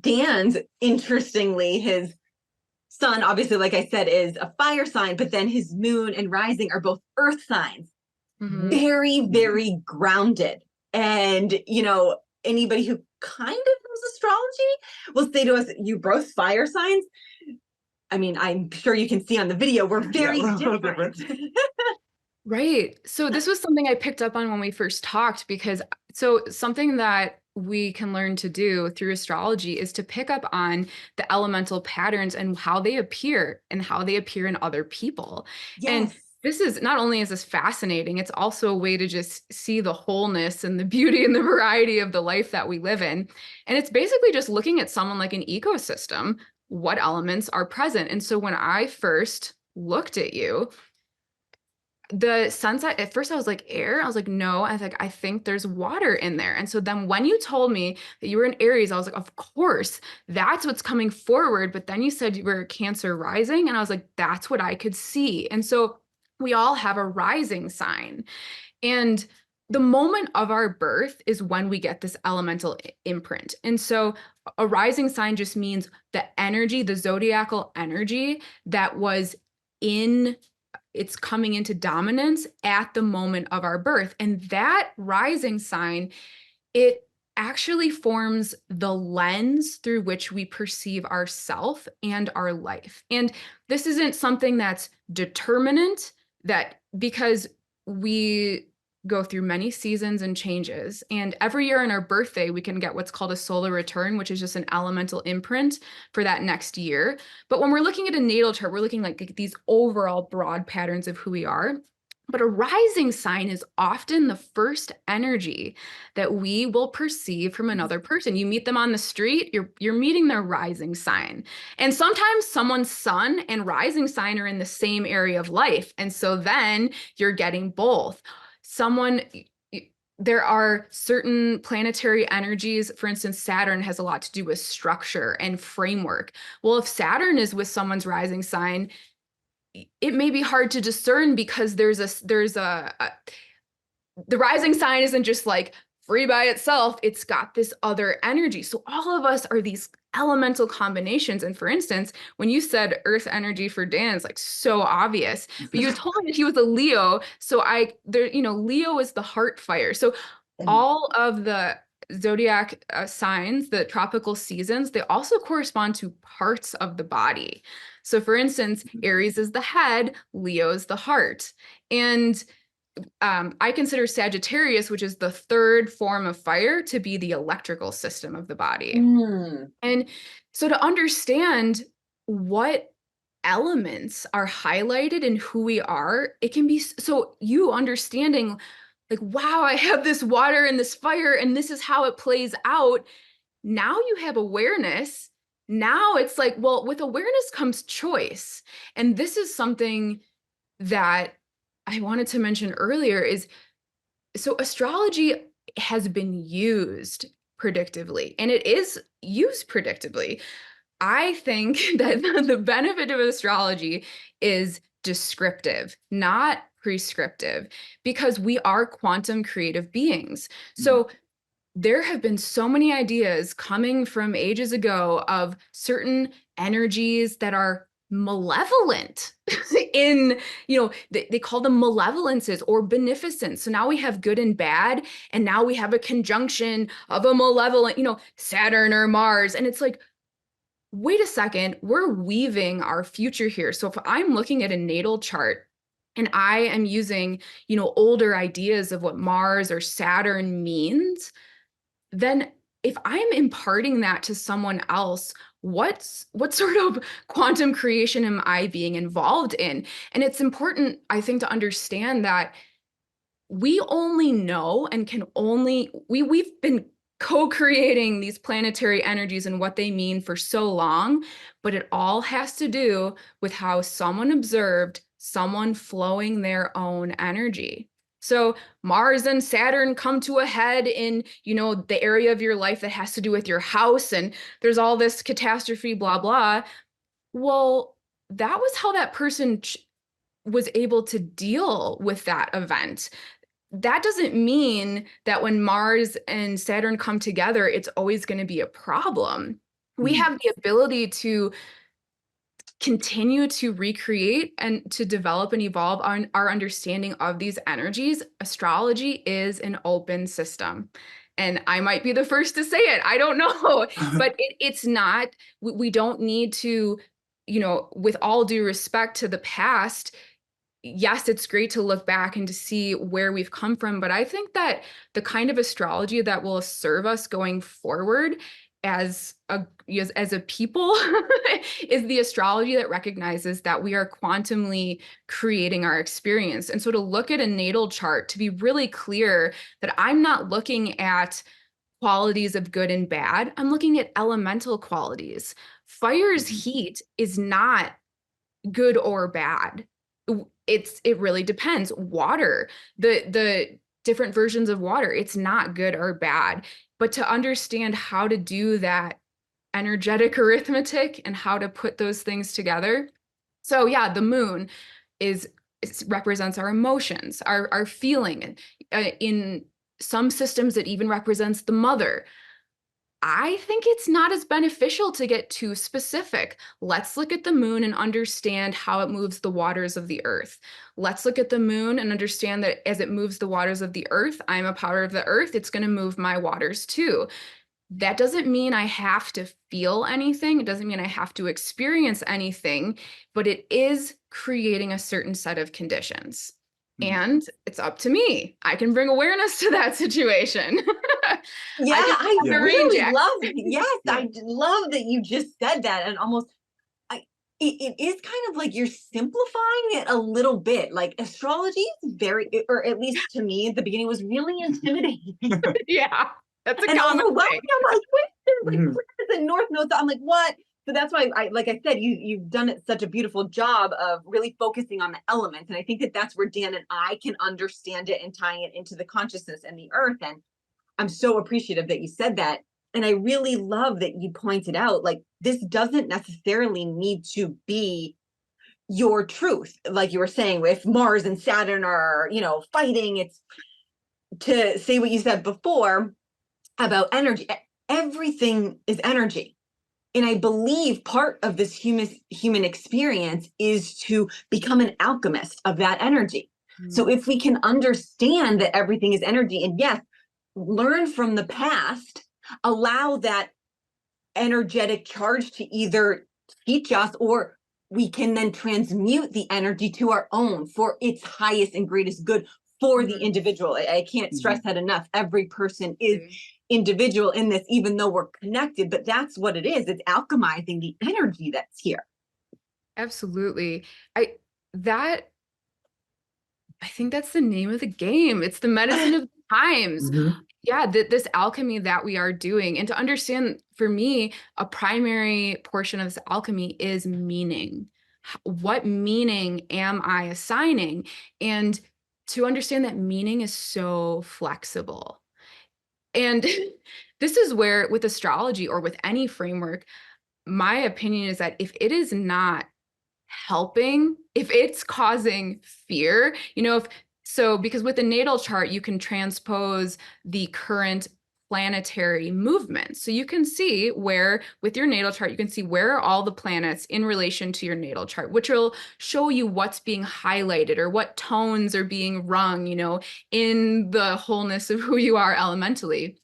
A: Dan's, interestingly, his sun, obviously, like I said, is a fire sign, but then his moon and rising are both earth signs.
B: Mm-hmm.
A: Very, very grounded. And, anybody who kind of knows astrology will say to us, you both fire signs. I mean, I'm sure you can see on the video, we're very different.
B: Right. So this was something I picked up on when we first talked, because something that we can learn to do through astrology is to pick up on the elemental patterns and how they appear in other people. And
A: Yes.
B: this is not only is this fascinating, it's also a way to just see the wholeness and the beauty and the variety of the life that we live in. And it's basically just looking at someone like an ecosystem, what elements are present. And so when I first looked at you, the sunset, at first I was like, air. I was like, no, I think there's water in there. And so then when you told me that you were in Aries, I was like, of course, that's what's coming forward. But then you said you were Cancer rising, and I was like, that's what I could see. And so we all have a rising sign. And the moment of our birth is when we get this elemental imprint. And so a rising sign just means the energy, the zodiacal energy that was it's coming into dominance at the moment of our birth. And that rising sign, it actually forms the lens through which we perceive ourself and our life. And this isn't something that's determinate, that because we go through many seasons and changes, and every year on our birthday we can get what's called a solar return, which is just an elemental imprint for that next year. But when we're looking at a natal chart, we're looking like these overall broad patterns of who we are. But a rising sign is often the first energy that we will perceive from another person. You meet them on the street, you're meeting their rising sign. And sometimes someone's sun and rising sign are in the same area of life. And so then you're getting both. There are certain planetary energies. For instance, Saturn has a lot to do with structure and framework. Well, if Saturn is with someone's rising sign, it may be hard to discern, because the rising sign isn't just like free by itself. It's got this other energy. So all of us are these elemental combinations. And for instance, when you said earth energy for Dan, it's like so obvious, but you told me that he was a Leo. So Leo is the heart fire. So all of the zodiac signs, the tropical seasons, they also correspond to parts of the body. So for instance, Aries is the head, Leo is the heart. And I consider Sagittarius, which is the third form of fire, to be the electrical system of the body. And so to understand what elements are highlighted in who we are, it can be so you understanding like, wow, I have this water and this fire, and this is how it plays out. Now you have awareness. Now it's like, well, with awareness comes choice. And this is something that I wanted to mention earlier, is So astrology has been used predictively, and it is used predictably. I think that the benefit of astrology is descriptive, not prescriptive, because we are quantum creative beings. So there have been so many ideas coming from ages ago of certain energies that are malevolent in, they call them malevolences or beneficence. So now we have good and bad, and now we have a conjunction of a malevolent, Saturn or Mars. And it's like, wait a second, we're weaving our future here. So if I'm looking at a natal chart and I am using, older ideas of what Mars or Saturn means, then if I'm imparting that to someone else, what sort of quantum creation am I being involved in? And it's important, I think, to understand that we only know and can only, we've been co-creating these planetary energies and what they mean for so long, but it all has to do with how someone observed someone flowing their own energy. So Mars and Saturn come to a head in, the area of your life that has to do with your house, and there's all this catastrophe, blah, blah. Well, that was how that person was able to deal with that event. That doesn't mean that when Mars and Saturn come together, it's always going to be a problem. We have the ability to continue to recreate and to develop and evolve our understanding of these energies. Astrology is an open system. And I might be the first to say it. I don't know, but it's not, we don't need to, with all due respect to the past, yes, it's great to look back and to see where we've come from. But I think that the kind of astrology that will serve us going forward as a people is the astrology that recognizes that we are quantumly creating our experience. And so to look at a natal chart, to be really clear that I'm not looking at qualities of good and bad, I'm looking at elemental qualities. Fire's heat is not good or bad. It really depends. Water, the different versions of water, it's not good or bad. But to understand how to do that energetic arithmetic and how to put those things together. So yeah, the moon represents our emotions, our feeling. In some systems, it even represents the mother. I think it's not as beneficial to get too specific. Let's look at the moon and understand how it moves the waters of the earth. Let's look at the moon and understand that as it moves the waters of the earth, I'm a part of the earth. It's going to move my waters too. That doesn't mean I have to feel anything. It doesn't mean I have to experience anything, but it is creating a certain set of conditions. And it's up to me. I can bring awareness to that situation.
A: Yeah, I really love it. Yes,
C: Yeah.
A: I love that you just said that. And almost, it is kind of like you're simplifying it a little bit. Like astrology is very, or at least to me at the beginning, was really intimidating.
B: Yeah, that's a
A: And
B: common
A: overwhelming.
B: thing.
A: I'm like, where's the North Node? I'm like, what? So that's why like I said, you've done such a beautiful job of really focusing on the elements. And I think that that's where Dan and I can understand it and tying it into the consciousness and the earth. And I'm so appreciative that you said that. And I really love that you pointed out, like, this doesn't necessarily need to be your truth. Like you were saying, if Mars and Saturn are, fighting, it's to say what you said before about energy. Everything is energy. And I believe part of this human experience is to become an alchemist of that energy. So if we can understand that everything is energy, and yes, learn from the past, allow that energetic charge to either teach us, or we can then transmute the energy to our own for its highest and greatest good for the individual. I can't stress that enough. Every person is individual in this, even though we're connected, but that's what it is. It's alchemizing the energy that's here.
B: Absolutely. I think that's the name of the game. It's the medicine of the times. Yeah, this alchemy that we are doing. And to understand, for me, a primary portion of this alchemy is meaning. What meaning am I assigning? And to understand that meaning is so flexible. And this is where, with astrology or with any framework, my opinion is that if it is not helping, if it's causing fear, because with the natal chart, you can transpose the current planetary movements. So you can see where, with your natal chart, you can see where are all the planets in relation to your natal chart, which will show you what's being highlighted or what tones are being rung, in the wholeness of who you are elementally,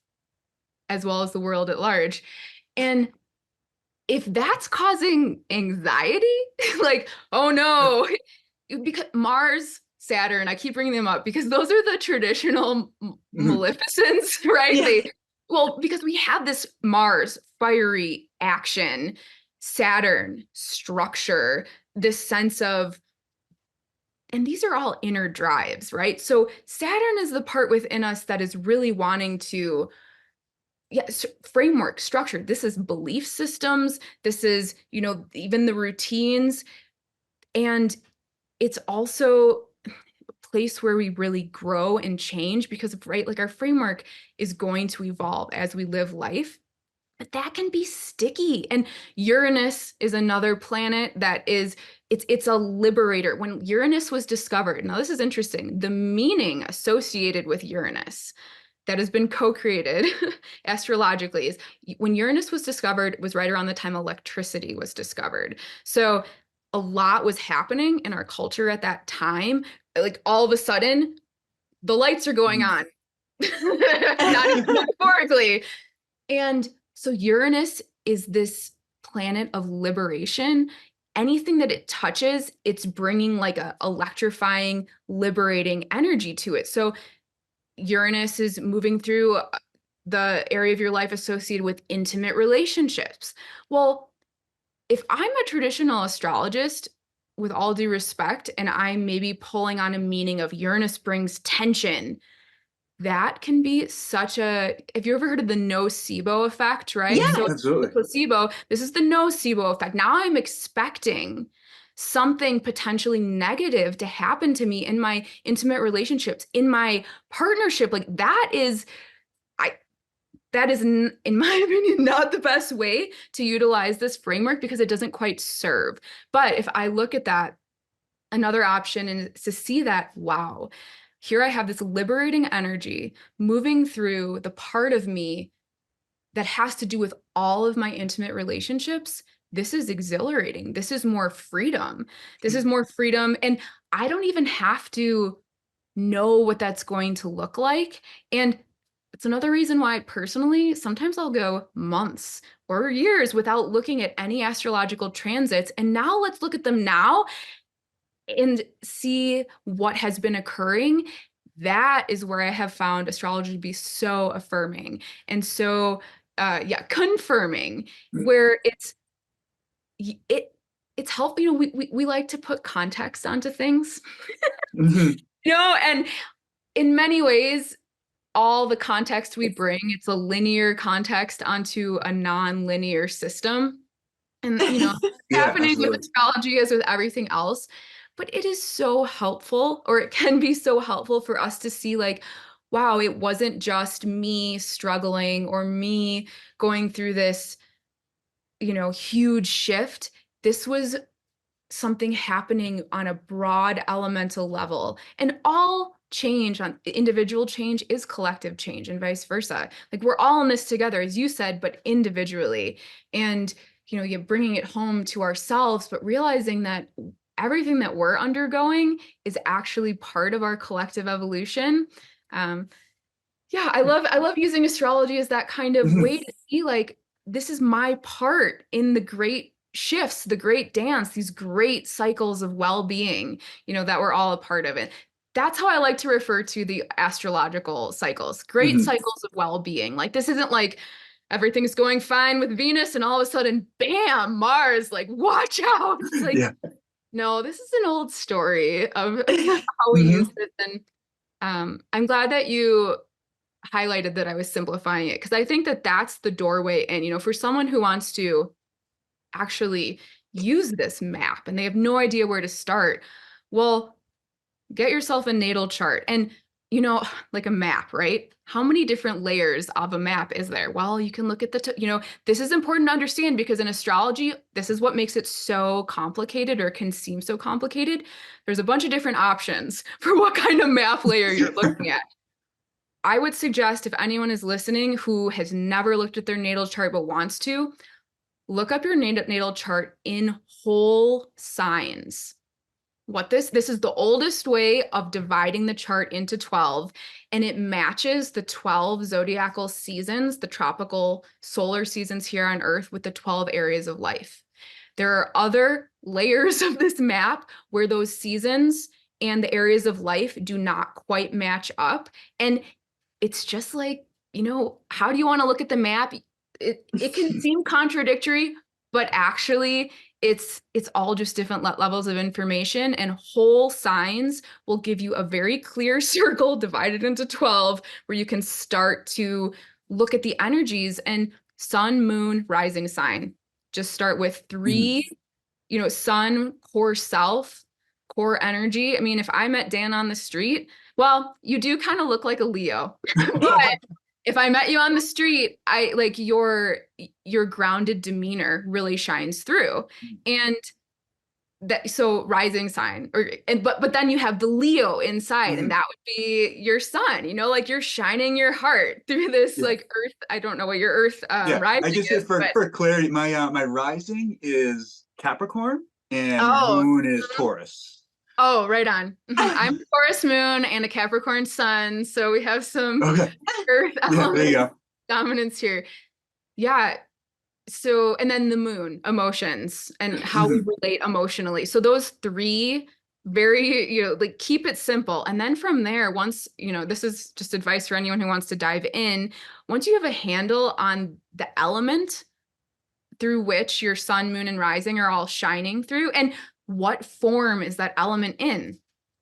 B: as well as the world at large. And if that's causing anxiety, like, oh no, because Mars, Saturn, I keep bringing them up because those are the traditional maleficents, right?
A: Yeah.
B: Because we have this Mars, fiery action, Saturn, structure, this sense of, and these are all inner drives, right? So Saturn is the part within us that is really wanting to, framework, structure. This is belief systems. This is, even the routines. And it's also a place where we really grow and change because, right, like our framework is going to evolve as we live life. But that can be sticky. And Uranus is another planet that is, it's a liberator. When Uranus was discovered, now this is interesting, the meaning associated with Uranus that has been co-created astrologically is when Uranus was discovered was right around the time electricity was discovered. So a lot was happening in our culture at that time. Like all of a sudden, the lights are going on, not even metaphorically. And so Uranus is this planet of liberation. Anything that it touches, it's bringing like a electrifying, liberating energy to it. So Uranus is moving through the area of your life associated with intimate relationships. Well, if I'm a traditional astrologist, with all due respect, and I'm maybe pulling on a meaning of Uranus brings tension, that can be such a, have you ever heard of the nocebo effect, right?
A: Yeah.
B: So
C: Absolutely.
B: the placebo, this is the nocebo effect. Now I'm expecting something potentially negative to happen to me in my intimate relationships, in my partnership. Like that is, in my opinion, not the best way to utilize this framework because it doesn't quite serve. But if I look at that, another option is to see that, wow, here I have this liberating energy moving through the part of me that has to do with all of my intimate relationships. This is exhilarating. This is more freedom. This is more freedom. And I don't even have to know what that's going to look like. And it's another reason why personally, sometimes I'll go months or years without looking at any astrological transits. And now let's look at them now and see what has been occurring. That is where I have found astrology to be so affirming and so confirming, where it's helpful. We like to put context onto things. And in many ways, all the context we bring, it's a linear context onto a non-linear system. And happening with astrology as with everything else. But it is so helpful, or it can be so helpful for us to see like, wow, it wasn't just me struggling or me going through this, huge shift. This was something happening on a broad elemental level, and all change, on individual change, is collective change, and vice versa. Like we're all in this together, as you said, but individually. And you're bringing it home to ourselves, but realizing that everything that we're undergoing is actually part of our collective evolution. I love using astrology as that kind of way to see like, this is my part in the great shifts, the great dance, these great cycles of well-being, that we're all a part of it. That's how I like to refer to the astrological cycles, great cycles of well-being. Like this isn't like everything's going fine with Venus and all of a sudden, bam, Mars, like watch out. It's like, no, this is an old story of how we use this. And I'm glad that you highlighted that I was simplifying it, because I think that that's the doorway in, for someone who wants to actually use this map and they have no idea where to start. Well, get yourself a natal chart. And, like a map, right? How many different layers of a map is there? Well, you can look at this is important to understand, because in astrology, this is what makes it so complicated, or can seem so complicated. There's a bunch of different options for what kind of map layer you're looking at. I would suggest, if anyone is listening who has never looked at their natal chart but wants to, look up your natal chart in whole signs. This is the oldest way of dividing the chart into 12, and it matches the 12 zodiacal seasons, the tropical solar seasons here on Earth, with the 12 areas of life. There are other layers of this map where those seasons and the areas of life do not quite match up. And it's just like, how do you want to look at the map? It can seem contradictory, but actually it's all just different levels of information, and whole signs will give you a very clear circle divided into 12 where you can start to look at the energies. And sun, moon, rising sign. Just start with 3, sun, core self, core energy. I mean, if I met Dan on the street, well, you do kind of look like a Leo, but if I met you on the street, I like your grounded demeanor really shines through. And so rising sign, but then you have the Leo inside, and that would be your sun, like you're shining your heart through this like earth. I don't know what your earth rising
C: I just
B: is,
C: for clarity, my rising is Capricorn and
B: Oh.
C: moon is Taurus.
B: Oh, right on. I'm a Taurus moon and a Capricorn sun, so we have some earth
C: there you go.
B: dominance here. Yeah. So, and then the moon, emotions, and how we relate emotionally. So those 3 very, like, keep it simple. And then from there, once, this is just advice for anyone who wants to dive in. Once you have a handle on the element through which your sun, moon, and rising are all shining through, and what form is that element in?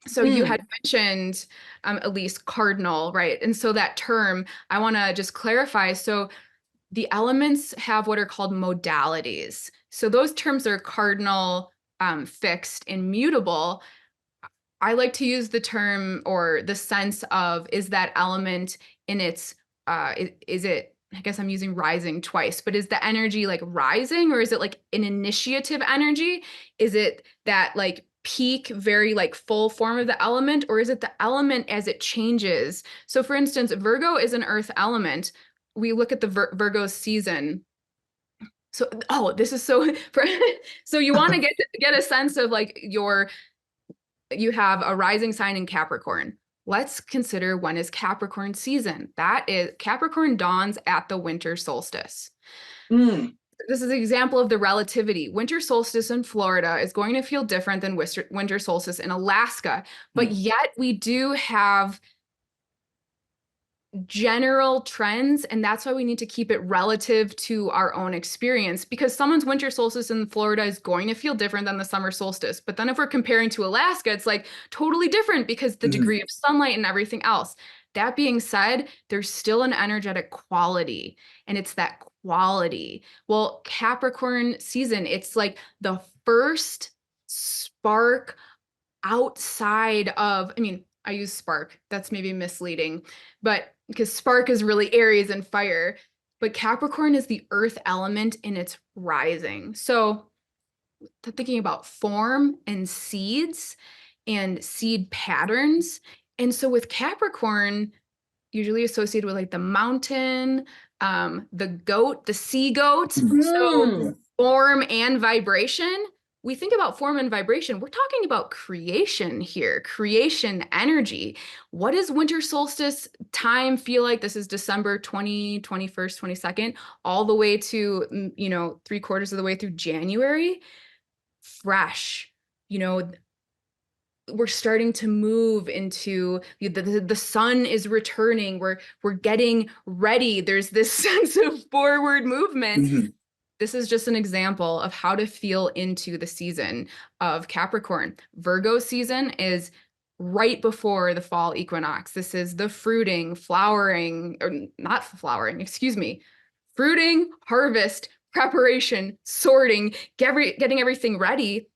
B: So you had mentioned, at least cardinal, right? And so that term, I want to just clarify. So the elements have what are called modalities. So those terms are cardinal, fixed, and mutable. I like to use the term, or the sense of, is that element in its, is it, I guess I'm using rising twice, but is the energy like rising, or is it like an initiative energy? Is it that like peak, very like full form of the element, or is it the element as it changes? So for instance, Virgo is an earth element. We look at the Virgo season. So, this is so, so you want to get a sense of like you have a rising sign in Capricorn. Let's consider, when is Capricorn season? That is, Capricorn dawns at the winter solstice. This is an example of the relativity. Winter solstice in Florida is going to feel different than winter solstice in Alaska, but yet we do have general trends, and that's why we need to keep it relative to our own experience, because someone's winter solstice in Florida is going to feel different than the summer solstice. But then if we're comparing to Alaska, it's like totally different because the degree of sunlight and everything else. That being said, there's still an energetic quality, and it's that quality. Well, Capricorn season, it's like the first spark outside of, I use spark, that's maybe misleading, but because spark is really Aries and fire, but Capricorn is the earth element in its rising. So thinking about form and seeds and seed patterns. And so with Capricorn, usually associated with like the mountain, the goat, the sea goat. So form and vibration. We think about form and vibration. We're talking about creation here, creation energy. What does winter solstice time feel like? This is December 20, 21st, 22nd, all the way to, 3/4 of the way through January. Fresh, we're starting to move into the sun is returning. We're getting ready. There's this sense of forward movement. This is just an example of how to feel into the season of Capricorn. Virgo season is right before the fall equinox. This is the fruiting, flowering, or not flowering, excuse me, fruiting, harvest, preparation, sorting, getting everything ready.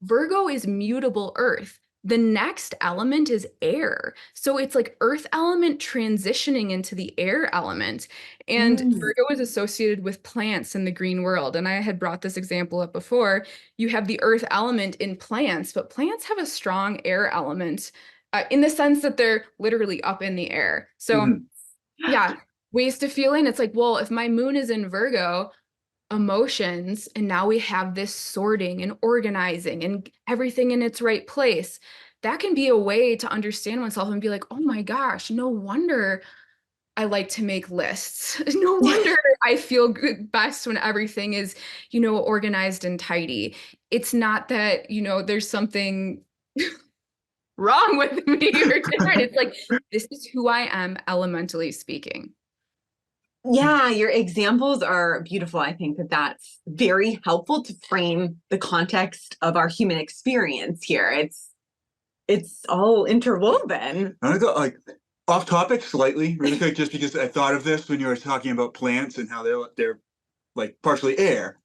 B: Virgo is mutable earth. the next element is air. So it's like earth element transitioning into the air element. And Virgo is associated with plants in the green world. And I had brought this example up before. You have the earth element in plants, but plants have a strong air element in the sense that they're literally up in the air. So yeah, ways to feel in. It's like, well, if my moon is in Virgo, emotions, and now we have this sorting and organizing and everything in its right place, that can be a way to understand oneself and be like, oh my gosh, no wonder I like to make lists. No wonder I feel good best when everything is, organized and tidy. It's not that, there's something wrong with me or different. It's like, this is who I am, elementally speaking.
A: Yeah, your examples are beautiful. I think that that's very helpful to frame the context of our human experience here. It's all interwoven.
C: I'm gonna go like off topic slightly, really quick, just because I thought of this when you were talking about plants and how they're like partially air.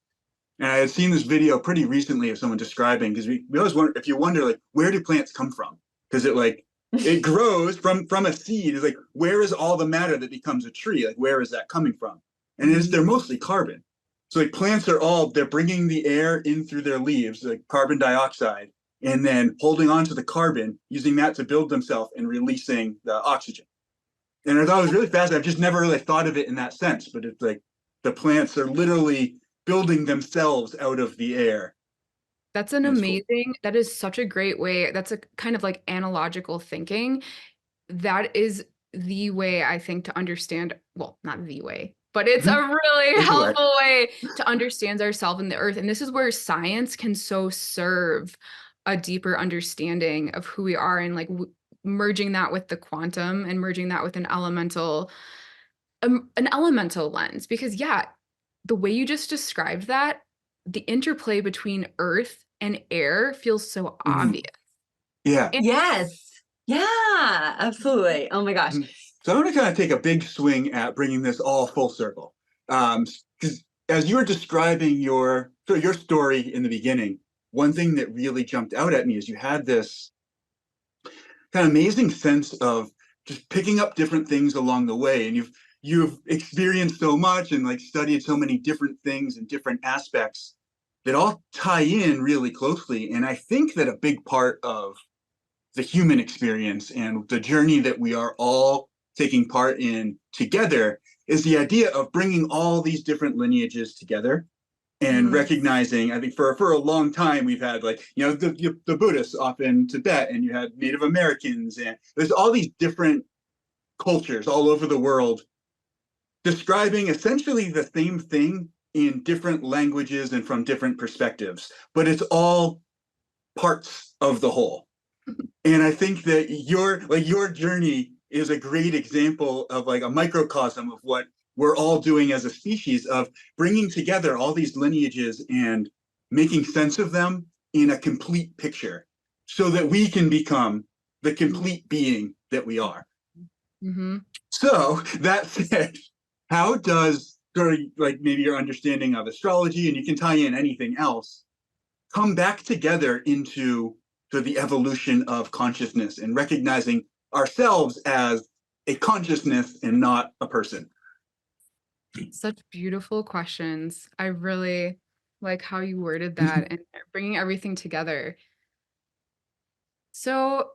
C: And I had seen this video pretty recently of someone describing, because we always wonder, if you wonder, like, where do plants come from? Because it grows from a seed. It's like, where is all the matter that becomes a tree? Like, where is that coming from? And they're mostly carbon. So like plants they're bringing the air in through their leaves, like carbon dioxide, and then holding on to the carbon, using that to build themselves and releasing the oxygen. And I thought it was really fascinating. I've just never really thought of it in that sense, but it's like the plants are literally building themselves out of the air.
B: That's an amazing, that is such a great way. That's a kind of like analogical thinking. That is the way I think to understand, well, not the way, but it's a really helpful way to understand ourselves in the earth. And this is where science can so serve a deeper understanding of who we are, and like merging that with the quantum and merging that with an elemental lens. Because yeah, the way you just described that, the interplay between earth and air feels so obvious.
C: Yeah.
A: Yes. Yeah, absolutely. Oh my gosh.
C: So I'm going to kind of take a big swing at bringing this all full circle. Because as you were describing your story in the beginning, one thing that really jumped out at me is you had this kind of amazing sense of just picking up different things along the way. And you've experienced so much and like studied so many different things and different aspects that all tie in really closely. And I think that a big part of the human experience and the journey that we are all taking part in together is the idea of bringing all these different lineages together and recognizing, I think for a long time, we've had like, the Buddhists off in Tibet, and you had Native Americans, and there's all these different cultures all over the world describing essentially the same thing in different languages and from different perspectives, but it's all parts of the whole. And I think that your journey is a great example of like a microcosm of what we're all doing as a species, of bringing together all these lineages and making sense of them in a complete picture so that we can become the complete being that we are. So that said, how does like maybe your understanding of astrology, and you can tie in anything else, come back together into the evolution of consciousness and recognizing ourselves as a consciousness and not a person?
B: Such beautiful questions. I really like how you worded that and bringing everything together. So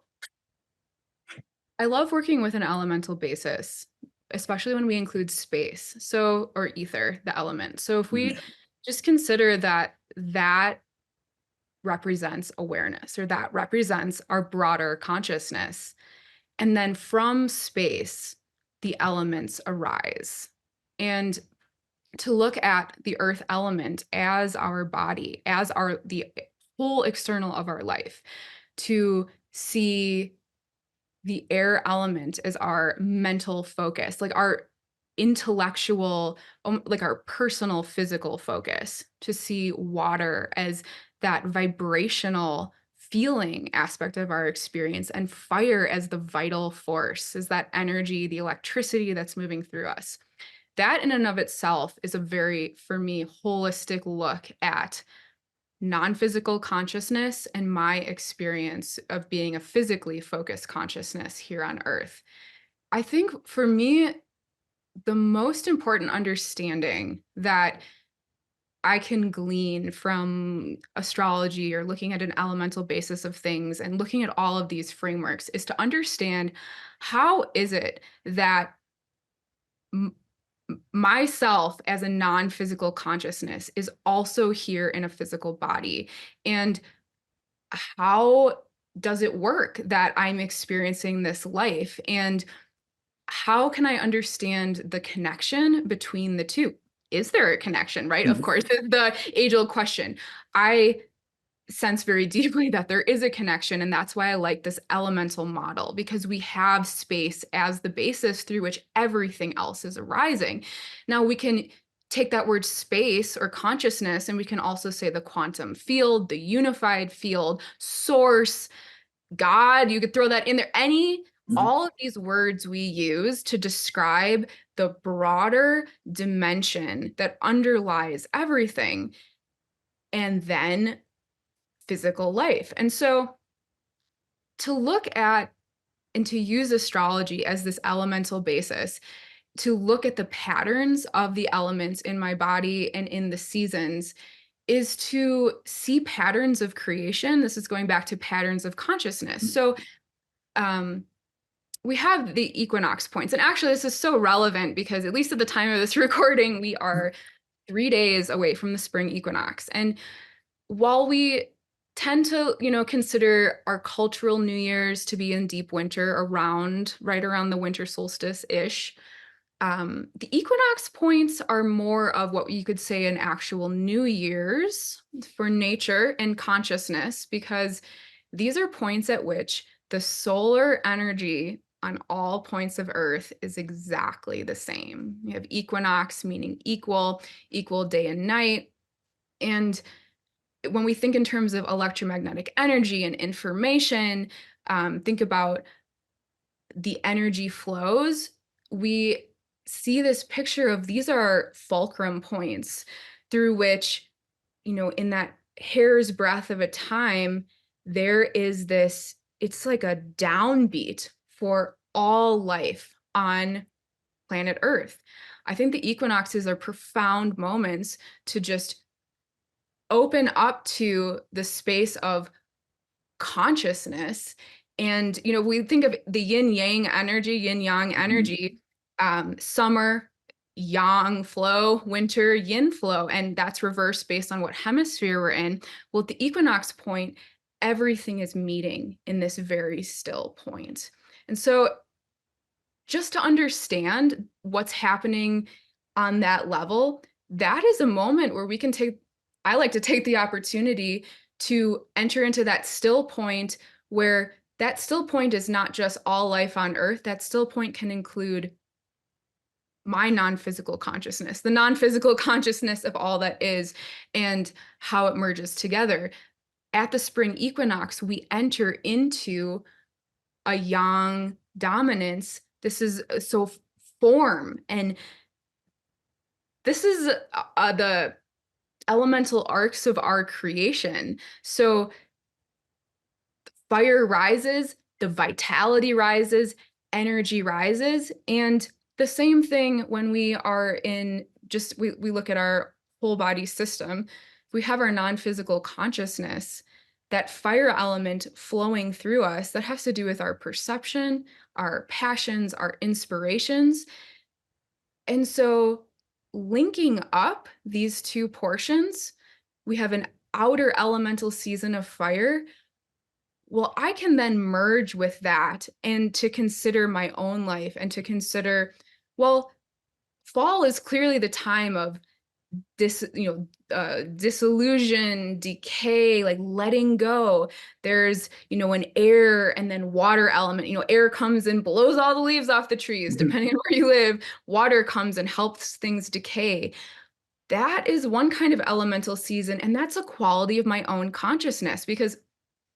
B: I love working with an elemental basis, especially when we include space, or ether, the element. So if we just consider that represents awareness, or that represents our broader consciousness, and then from space, the elements arise. And to look at the earth element as our body, as the whole external of our life, to see the air element as our mental focus, like our intellectual, like our personal physical focus, to see water as that vibrational feeling aspect of our experience, and fire as the vital force, as that energy, the electricity that's moving through us. That in and of itself is a very, for me, holistic look at non-physical consciousness and my experience of being a physically focused consciousness here on Earth. I think for me, the most important understanding that I can glean from astrology or looking at an elemental basis of things and looking at all of these frameworks is to understand, how is it that myself as a non-physical consciousness is also here in a physical body, and how does it work that I'm experiencing this life, and how can I understand the connection between the two? Is there a connection, right? Of course, the age-old question. I sense very deeply that there is a connection, and that's why I like this elemental model, because we have space as the basis through which everything else is arising. Now, we can take that word space or consciousness, and we can also say the quantum field, the unified field, source, God, you could throw that in there. All of these words we use to describe the broader dimension that underlies everything, and then physical life. And so to look at and to use astrology as this elemental basis, to look at the patterns of the elements in my body and in the seasons, is to see patterns of creation. This is going back to patterns of consciousness. So we have the equinox points. And actually, this is so relevant because, at least at the time of this recording, we are 3 days away from the spring equinox. And while we tend to, consider our cultural New Year's to be in deep winter, right around the winter solstice-ish, the equinox points are more of what you could say an actual New Year's for nature and consciousness, because these are points at which the solar energy on all points of Earth is exactly the same. You have equinox, meaning equal day and night. And when we think in terms of electromagnetic energy and information, think about the energy flows, we see this picture of, these are fulcrum points through which, in that hair's breadth of a time, there is this, it's like a downbeat for all life on planet Earth. I think the equinoxes are profound moments to just open up to the space of consciousness. And, we think of the yin yang energy, summer, yang flow, winter, yin flow, and that's reversed based on what hemisphere we're in. Well, at the equinox point, everything is meeting in this very still point. And so just to understand what's happening on that level, that is a moment where I like to take the opportunity to enter into that still point, where that still point is not just all life on Earth. That still point can include my non-physical consciousness, the non-physical consciousness of all that is, and how it merges together. At the spring equinox, we enter into a yang dominance. This is so form, and this is the elemental arcs of our creation. So fire rises, the vitality rises, energy rises. And the same thing when we are in we look at our whole body system, we have our non-physical consciousness, that fire element flowing through us, that has to do with our perception, our passions, our inspirations. And so linking up these two portions, we have an outer elemental season of fire. Well, I can then merge with that and to consider my own life, and to consider, well, fall is clearly the time of disillusion, decay, like letting go. There's, an air and then water element. Air comes and blows all the leaves off the trees, depending on where you live. Water comes and helps things decay. That is one kind of elemental season, and that's a quality of my own consciousness, because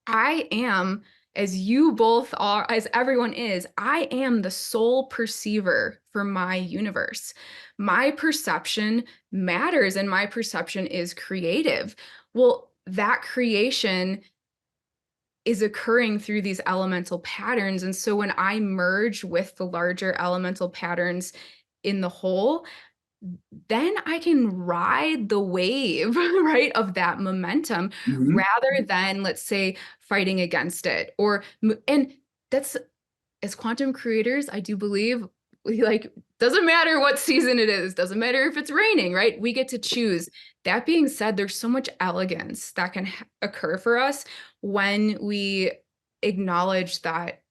B: I am, as you both are, as everyone is, I am the sole perceiver for my universe. My perception matters, and my perception is creative. Well, that creation is occurring through these elemental patterns. And so when I merge with the larger elemental patterns in the whole, then I can ride the wave, right, of that momentum rather than, let's say, fighting against it. And that's, as quantum creators, I do believe, like, doesn't matter what season it is, doesn't matter if it's raining, right? We get to choose. That being said, there's so much elegance that can occur for us when we acknowledge that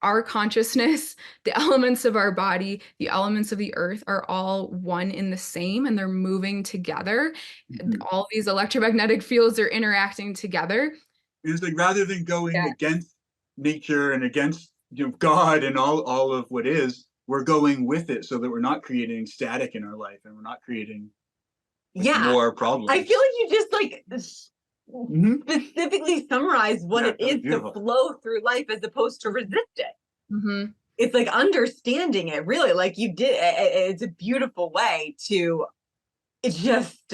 B: our consciousness, the elements of our body, the elements of the earth are all one in the same, and they're moving together. All these electromagnetic fields are interacting together.
C: It's like, rather than going against nature and against, you know, God and all of what is, we're going with it so that we're not creating static in our life and we're not creating more problems.
A: I feel like you just like specifically summarize what it is to flow through life as opposed to resist it. It's like understanding it, really, like you did. It's a beautiful way to just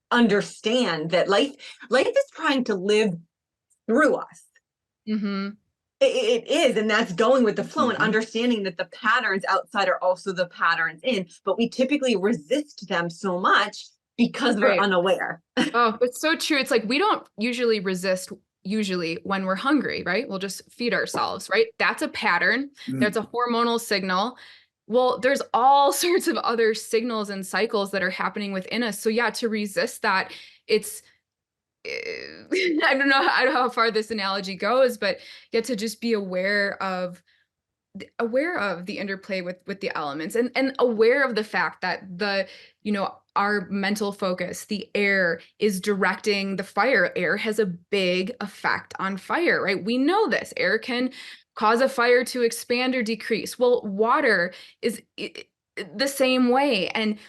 A: understand that life is trying to live through us. It is, and that's going with the flow and understanding that the patterns outside are also the patterns in, but we typically resist them so much because we're unaware.
B: Oh, it's so true. It's like we don't usually resist when we're hungry, right? We'll just feed ourselves, right? That's a pattern. That's a hormonal signal. Well, there's all sorts of other signals and cycles that are happening within us. So yeah, to resist that, it's I don't know how far this analogy goes, but get to just be aware of the interplay with the elements, and aware of the fact that our mental focus, the air, is directing the fire. Air has a big effect on fire, right? We know this. Air can cause a fire to expand or decrease. Well, water is the same way. And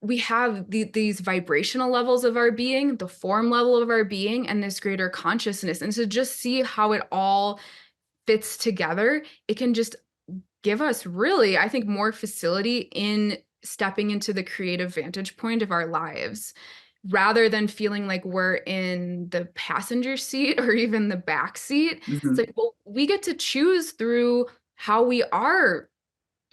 B: we have these vibrational levels of our being, the form level of our being, and this greater consciousness. And to just see how it all fits together, it can just give us, really, I think, more facility in stepping into the creative vantage point of our lives, rather than feeling like we're in the passenger seat or even the back seat. It's like, well, we get to choose through how we are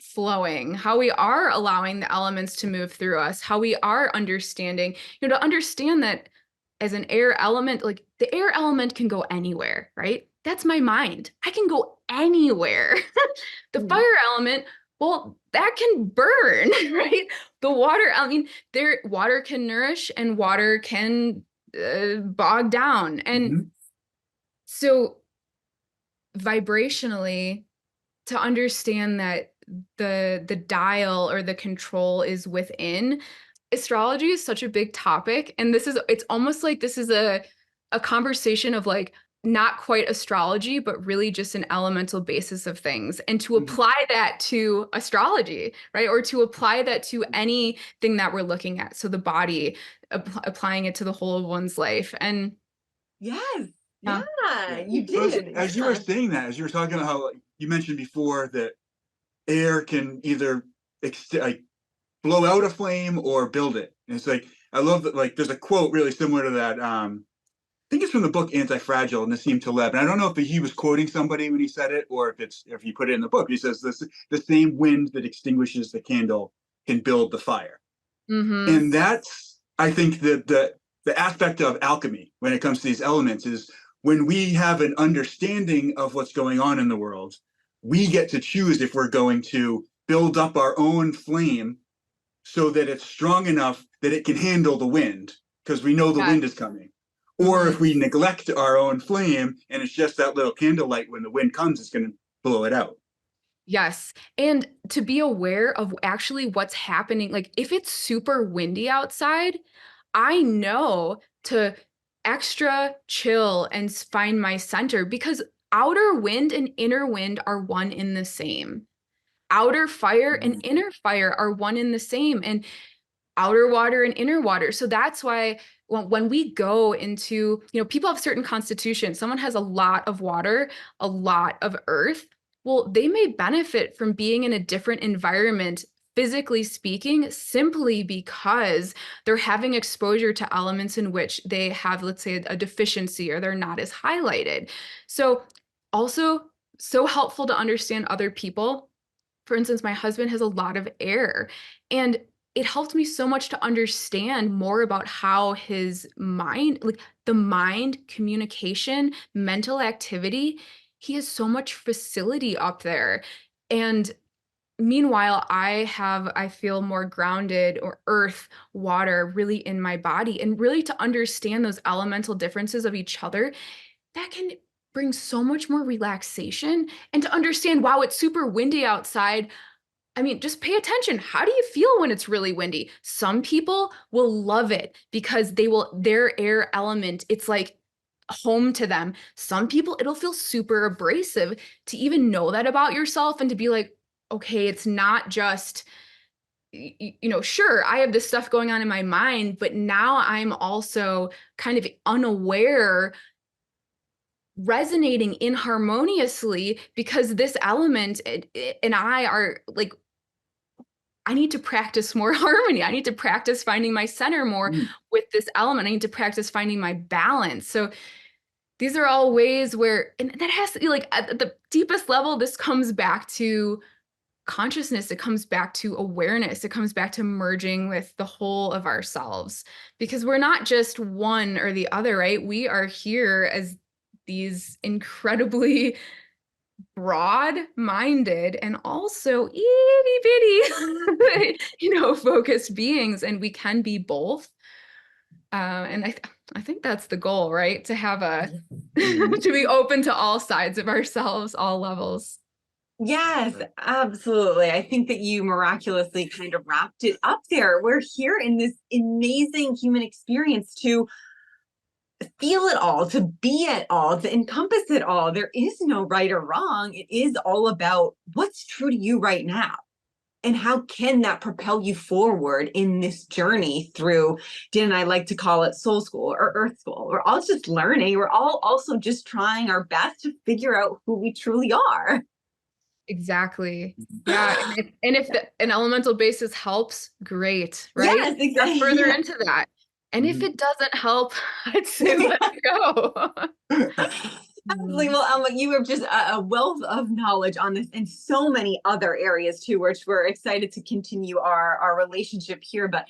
B: flowing, how we are allowing the elements to move through us, how we are understanding, to understand that as an air element, like the air element can go anywhere, right? That's my mind. I can go anywhere. The fire element, well, that can burn, right? The water, water can nourish and water can bog down. And so vibrationally, to understand that the dial or the control is within. Astrology is such a big topic, and it's almost like this is a conversation of, like, not quite astrology, but really just an elemental basis of things. And to apply that to astrology, right? Or to apply that to anything that we're looking at. So the body, applying it to the whole of one's life. And
A: yes, you did.
C: As you were saying that, as you were talking about how you mentioned before that air can either blow out a flame or build it. And it's like, I love that, like, there's a quote really similar to that. I think it's from the book Anti-Fragile, Nassim Taleb. And I don't know if he was quoting somebody when he said it, or if he put it in the book. He says the same wind that extinguishes the candle can build the fire. And that's, I think, that the aspect of alchemy when it comes to these elements is, when we have an understanding of what's going on in the world, we get to choose if we're going to build up our own flame so that it's strong enough that it can handle the wind, because we know the wind is coming. Or if we neglect our own flame and it's just that little candlelight, when the wind comes, it's going to blow it out.
B: Yes. And to be aware of actually what's happening. Like, if it's super windy outside, I know to extra chill and find my center, because outer wind and inner wind are one in the same. Outer fire and inner fire are one in the same, and outer water and inner water. So that's why when we go into, people have certain constitutions. Someone has a lot of water, a lot of earth. Well, they may benefit from being in a different environment physically speaking, simply because they're having exposure to elements in which they have, let's say, a deficiency, or they're not as highlighted. So also so helpful to understand other people. For instance, my husband has a lot of air, and it helped me so much to understand more about how his mind, like the mind, communication, mental activity, he has so much facility up there. And meanwhile, I feel more grounded, or earth, water really in my body. And really to understand those elemental differences of each other, that can bring so much more relaxation. And to understand, wow, it's super windy outside. I mean, just pay attention. How do you feel when it's really windy? Some people will love it because their air element, it's like home to them. Some people, it'll feel super abrasive to even know that about yourself, and to be like, okay, it's not just, sure, I have this stuff going on in my mind, but now I'm also kind of unaware, resonating inharmoniously, because this element and I are like, I need to practice more harmony. I need to practice finding my center more with this element. I need to practice finding my balance. So these are all ways where, and that has to be like at the deepest level, this comes back to consciousness. It comes back to awareness. It comes back to merging with the whole of ourselves, because we're not just one or the other, right? We are here as these incredibly broad-minded and also itty-bitty, focused beings, and we can be both. And I think that's the goal, right? To have to be open to all sides of ourselves, all levels.
A: Yes, absolutely. I think that you miraculously kind of wrapped it up there. We're here in this amazing human experience to feel it all, to be it all, to encompass it all. There is no right or wrong. It is all about what's true to you right now. And how can that propel you forward in this journey through, Dan and I like to call it soul school or earth school. We're all just learning. We're all also just trying our best to figure out who we truly are.
B: Exactly. Yeah. And if an elemental basis helps, great, right?
A: Yes, exactly.
B: Get further into that. And if it doesn't help, I'd say let it go.
A: Absolutely. Well, you have just a wealth of knowledge on this and so many other areas too, which we're excited to continue our relationship here. But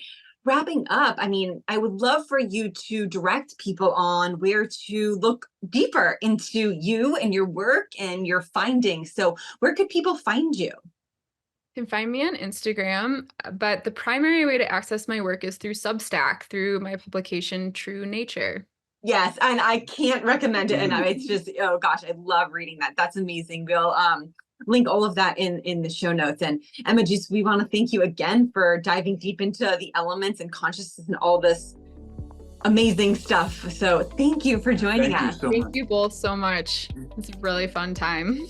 A: wrapping up, I mean, I would love for you to direct people on where to look deeper into you and your work and your findings. So where could people find you?
B: You can find me on Instagram, but the primary way to access my work is through Substack, through my publication, True Nature.
A: Yes, and I can't recommend it enough. It's just, oh gosh, I love reading that. That's amazing. We'll link all of that in the show notes. And Emma, we want to thank you again for diving deep into the elements and consciousness and all this amazing stuff. So thank you for joining us.
B: Thank you both so much. It's a really fun time.